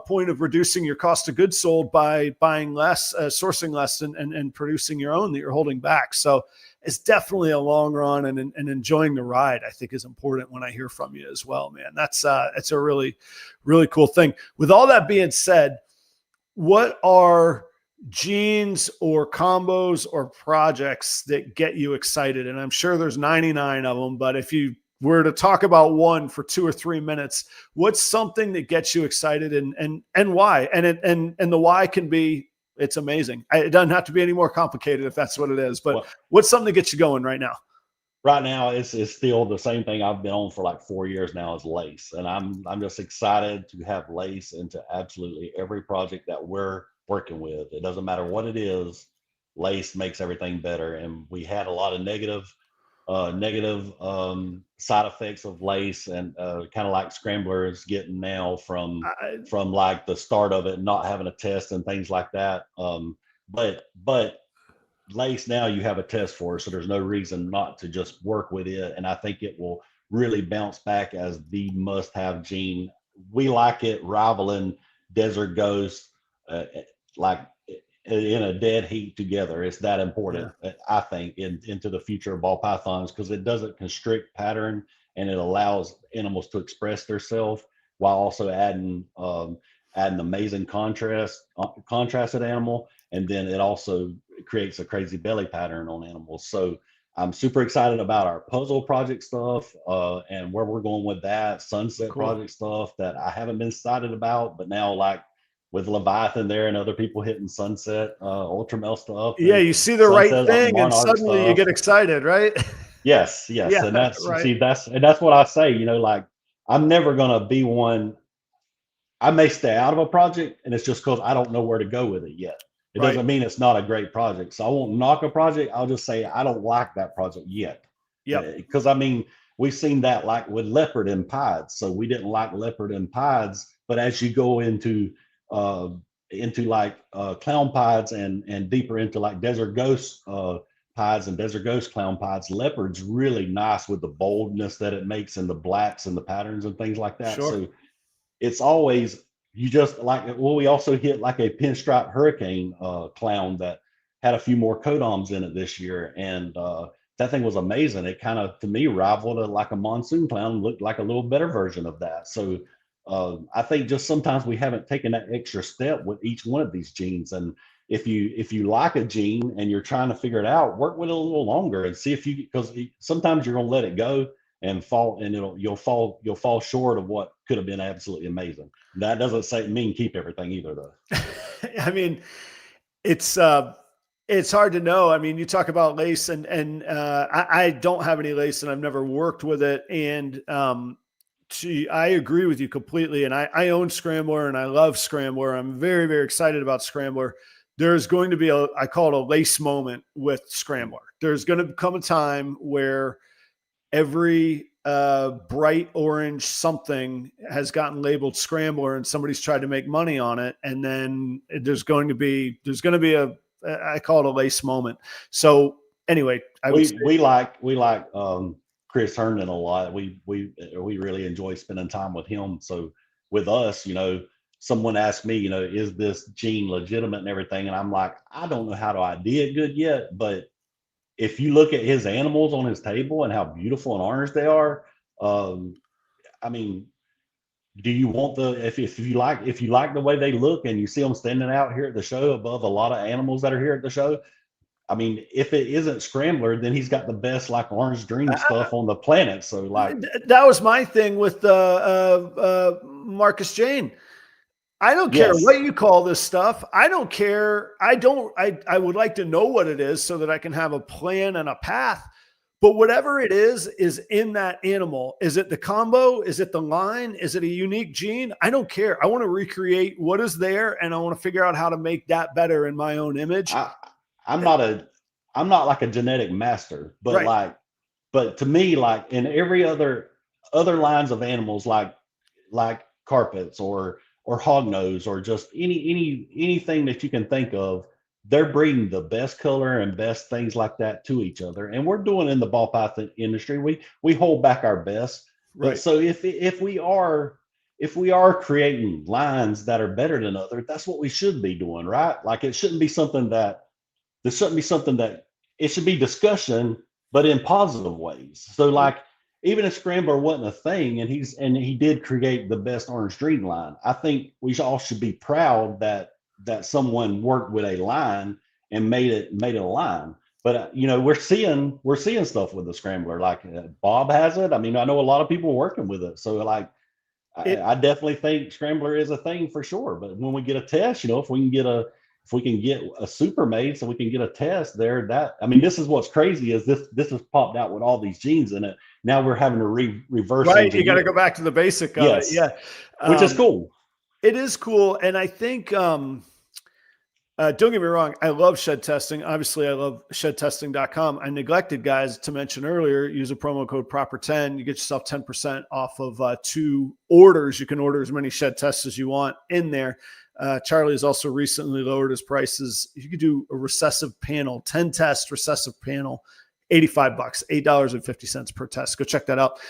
Speaker 1: point of reducing your cost of goods sold by buying less, sourcing less, and producing your own that you're holding back. So it's definitely a long run, and enjoying the ride, I think, is important when I hear from you as well, man. It's a really, really cool thing. With all that being said, what are genes or combos or projects that get you excited? And I'm sure there's 99 of them, but if you were to talk about one for 2 or 3 minutes, what's something that gets you excited, and why? And the why can be, it's amazing. It doesn't have to be any more complicated if that's what it is, but what's something that gets you going right now?
Speaker 2: Right now, it's still the same thing I've been on for like 4 years now, is lace. And I'm just excited to have lace into absolutely every project that we're working with. It doesn't matter what it is, lace makes everything better. And we had a lot of negative side effects of lace, and kind of like scramblers getting now from like the start of it, not having a test and things like that. But lace, now you have a test for it, so there's no reason not to just work with it. And I think it will really bounce back as the must-have gene. We like it rivaling Desert Ghost, like in a dead heat together. It's that important, I think, into the future of ball pythons, because it doesn't constrict pattern, and it allows animals to express themselves while also adding amazing contrasted animal. and then it also creates a crazy belly pattern on animals. So I'm super excited about our puzzle project stuff and where we're going with that sunset project stuff that I haven't been excited about, but now like with Leviathan there and other people hitting sunset ultramel stuff.
Speaker 1: Yeah,
Speaker 2: And
Speaker 1: you see the right thing and
Speaker 2: Arctic
Speaker 1: suddenly you
Speaker 2: stuff.
Speaker 1: get excited, right?
Speaker 2: Yes.
Speaker 1: Yeah,
Speaker 2: And that's
Speaker 1: right.
Speaker 2: see that's what I say. You know, like I'm never gonna be one. I may stay out of a project, and it's just because I don't know where to go with it yet. It
Speaker 1: Right.
Speaker 2: doesn't mean it's not a great project. So I won't knock a project. I'll just say I don't like that project yet.
Speaker 1: Yep.
Speaker 2: Because I mean, we've seen that like with leopard and pieds. So we didn't like leopard and pieds, but as you go into like clown pieds and deeper into like desert ghost pieds and desert ghost clown pieds, leopard's really nice with the boldness that it makes and the blacks and the patterns and things like that.
Speaker 1: Sure.
Speaker 2: So it's always you just like we also hit like a pinstripe hurricane clown that had a few more codons in it this year, and that thing was amazing. It kind of to me rivaled like a monsoon clown, looked like a little better version of that. So I think just sometimes we haven't taken that extra step with each one of these genes. And if you like a gene and you're trying to figure it out, work with it a little longer and see if you, because sometimes you're going to let it go and fall, and you'll fall short of what could have been absolutely amazing. That doesn't mean keep everything either, though.
Speaker 1: I mean, it's hard to know. I mean, you talk about lace, and I don't have any lace, and I've never worked with it. And I agree with you completely. And I own Scrambler, and I love Scrambler. I'm very, very excited about Scrambler. There's going to be I call it a lace moment with Scrambler. There's going to come a time where every bright orange something has gotten labeled Scrambler, and somebody's tried to make money on it. And then there's going to be I call it a lace moment. So anyway,
Speaker 2: we like Chris Herndon a lot. We really enjoy spending time with him. So with us, someone asked me, is this gene legitimate and everything? And I'm like, I don't know how to ID it good yet, but if you look at his animals on his table and how beautiful and orange they are, I mean, do you want if you like the way they look and you see them standing out here at the show above a lot of animals that are here at the show? I mean, if it isn't Scrambler, then he's got the best like orange dream stuff on the planet. So like
Speaker 1: that was my thing with Marcus Jane. I don't care what you call this stuff. I don't care. I would like to know what it is so that I can have a plan and a path. But whatever it is in that animal. Is it the combo? Is it the line? Is it a unique gene? I don't care. I want to recreate what is there, and I want to figure out how to make that better in my own image.
Speaker 2: I'm not like a genetic master, but
Speaker 1: right.
Speaker 2: but to me, like in every other lines of animals, like carpets or hognose or just anything that you can think of, they're breeding the best color and best things like that to each other. And we're doing in the ball python industry, we hold back our best. Right. But so if we are creating lines that are better than others, that's what we should be doing, right? Like it shouldn't be something that it should be discussion, but in positive ways. So like even if Scrambler wasn't a thing and he did create the best orange dream line, I think we all should be proud that someone worked with a line and made it a line. But we're seeing stuff with the Scrambler, like Bob has it. I mean, I know a lot of people working with it. So like I definitely think Scrambler is a thing for sure. But when we get a test, if we can get a super made so we can get a test there, this is what's crazy is this has popped out with all these genes in it. Now we're having to reverse engineer.
Speaker 1: You got to go back to the basic of it. Yeah.
Speaker 2: Which is cool.
Speaker 1: It is cool. And I think, don't get me wrong, I love shed testing. Obviously, I love shedtesting.com. I neglected, guys, to mention earlier, use a promo code proper10. You get yourself 10% off of 2 orders. You can order as many shed tests as you want in there. Charlie has also recently lowered his prices. You could do a recessive panel, 10 test recessive panel, $85, $8.50 per test. Go check that out.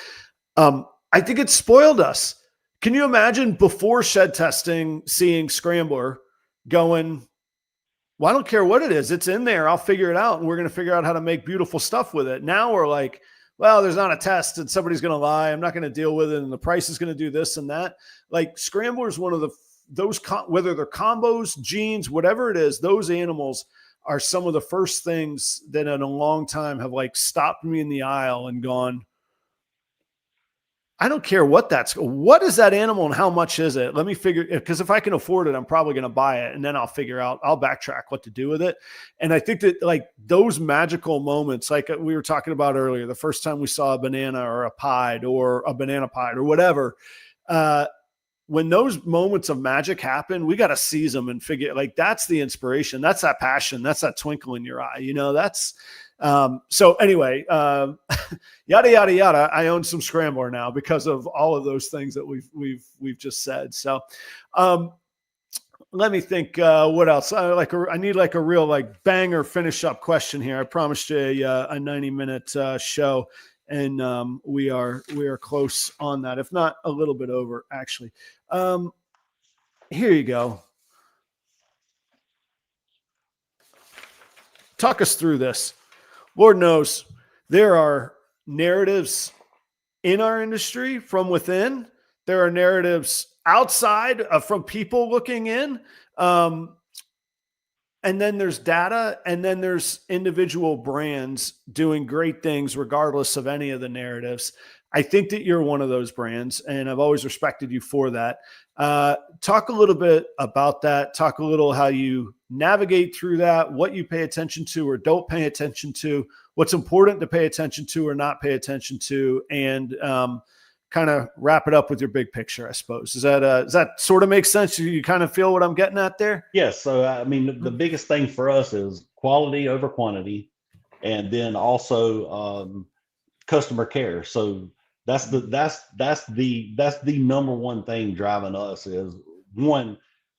Speaker 1: I think it spoiled us. Can you imagine before shed testing, seeing Scrambler going, well, I don't care what it is. It's in there. I'll figure it out. And we're going to figure out how to make beautiful stuff with it. Now we're like, well, there's not a test and somebody's going to lie. I'm not going to deal with it. And the price is going to do this and that. Like Scrambler is one of the those, whether they're combos, genes, whatever it is, those animals are some of the first things that in a long time have like stopped me in the aisle and gone, I don't care what is that animal and how much is it? Let me figure, because if I can afford it, I'm probably going to buy it. And then I'll backtrack what to do with it. And I think that like those magical moments, like we were talking about earlier, the first time we saw a banana or a pied or a banana pied or whatever, when those moments of magic happen, we got to seize them and figure, like, that's the inspiration. That's that passion. That's that twinkle in your eye. That's, so anyway, yada, yada, yada. I own some Scrambler now because of all of those things that we've just said. So, let me think, what else? I need like a real like banger finish up question here. I promised you a 90-minute, show. And we are close on that, if not a little bit over, actually. Here you go. Talk us through this. Lord knows there are narratives in our industry from within. There are narratives outside from people looking in. And then there's data, and then there's individual brands doing great things regardless of any of the narratives. I think that you're one of those brands, and I've always respected you for that. Talk a little bit about that. Talk a little how you navigate through that, what you pay attention to or don't pay attention to, what's important to pay attention to or not pay attention to, and kind of wrap it up with your big picture, I suppose. Does that sort of make sense? You kind of feel what I'm getting at there?
Speaker 2: Yes. So, I mean, the biggest thing for us is quality over quantity, and then also customer care. So that's the number one thing driving us is, one,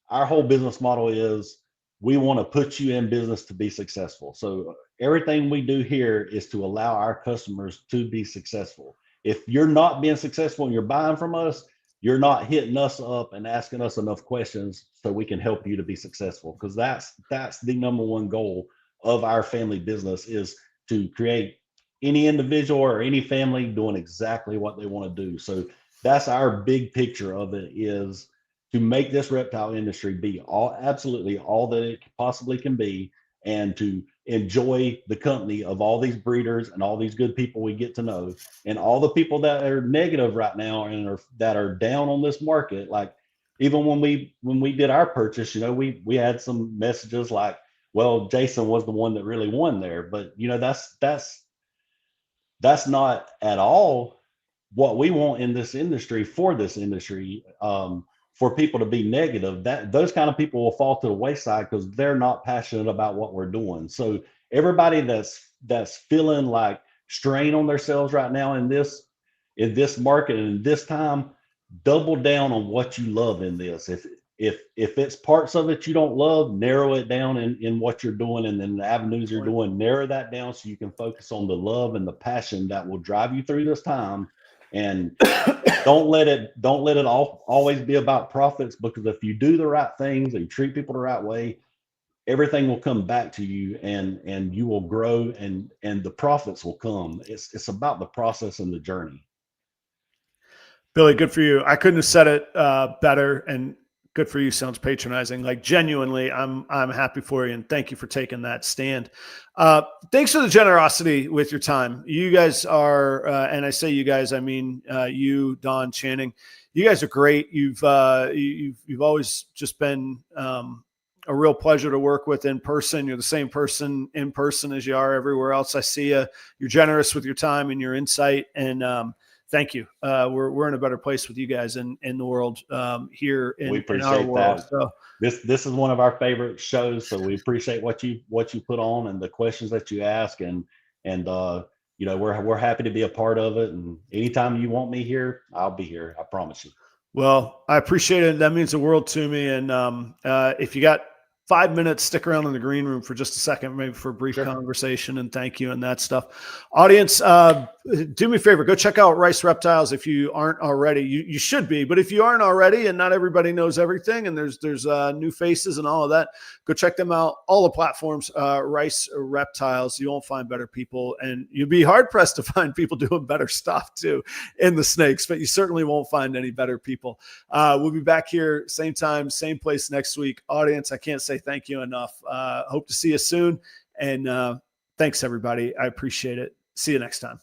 Speaker 2: our whole business model is we want to put you in business to be successful. So everything we do here is to allow our customers to be successful. If you're not being successful and you're buying from us, you're not hitting us up and asking us enough questions so we can help you to be successful. Because that's the number one goal of our family business, is to create any individual or any family doing exactly what they want to do. So that's our big picture of it, is to make this reptile industry be absolutely all that it possibly can be, and to enjoy the company of all these breeders and all these good people we get to know, and all the people that are negative right now and that are down on this market. Like, even when we did our purchase, we had some messages like, well, Jason was the one that really won there. But that's not at all what we want in this industry, for this industry. For people to be negative, that those kind of people will fall to the wayside because they're not passionate about what we're doing. So everybody that's feeling like strain on themselves right now in this market and this time, double down on what you love in this. If it's parts of it you don't love, narrow it down in what you're doing, and then the avenues you're doing, narrow that down so you can focus on the love and the passion that will drive you through this time. And don't let it always be about profits, because if you do the right things and treat people the right way, everything will come back to you, and you will grow, and the profits will come. It's about the process and the journey.
Speaker 1: Billy, good for you. I couldn't have said it better, and good for you sounds patronizing. Like, genuinely, I'm happy for you, and thank you for taking that stand. Thanks for the generosity with your time. You guys are, and I say you guys, I mean you, Don, Channing. You guys are great. You've always just been a real pleasure to work with in person. You're the same person in person as you are everywhere else. I see you. You're generous with your time and your insight, and thank you. We're in a better place with you guys in the world here in our world.
Speaker 2: That. So this is one of our favorite shows. So we appreciate what you put on and the questions that you ask, and we're happy to be a part of it. And anytime you want me here, I'll be here. I promise you.
Speaker 1: Well, I appreciate it. That means the world to me. And if you got 5 minutes, stick around in the green room for just a second, maybe for a brief conversation, and thank you and that stuff. Audience, do me a favor, go check out Rice Reptiles if you aren't already. You should be, but if you aren't already, and not everybody knows everything, and there's new faces and all of that, go check them out. All the platforms, Rice Reptiles. You won't find better people, and you'd be hard pressed to find people doing better stuff too in the snakes, but you certainly won't find any better people. We'll be back here same time, same place next week. Audience, I can't say thank you enough. Hope to see you soon, and thanks everybody. I appreciate it. See you next time.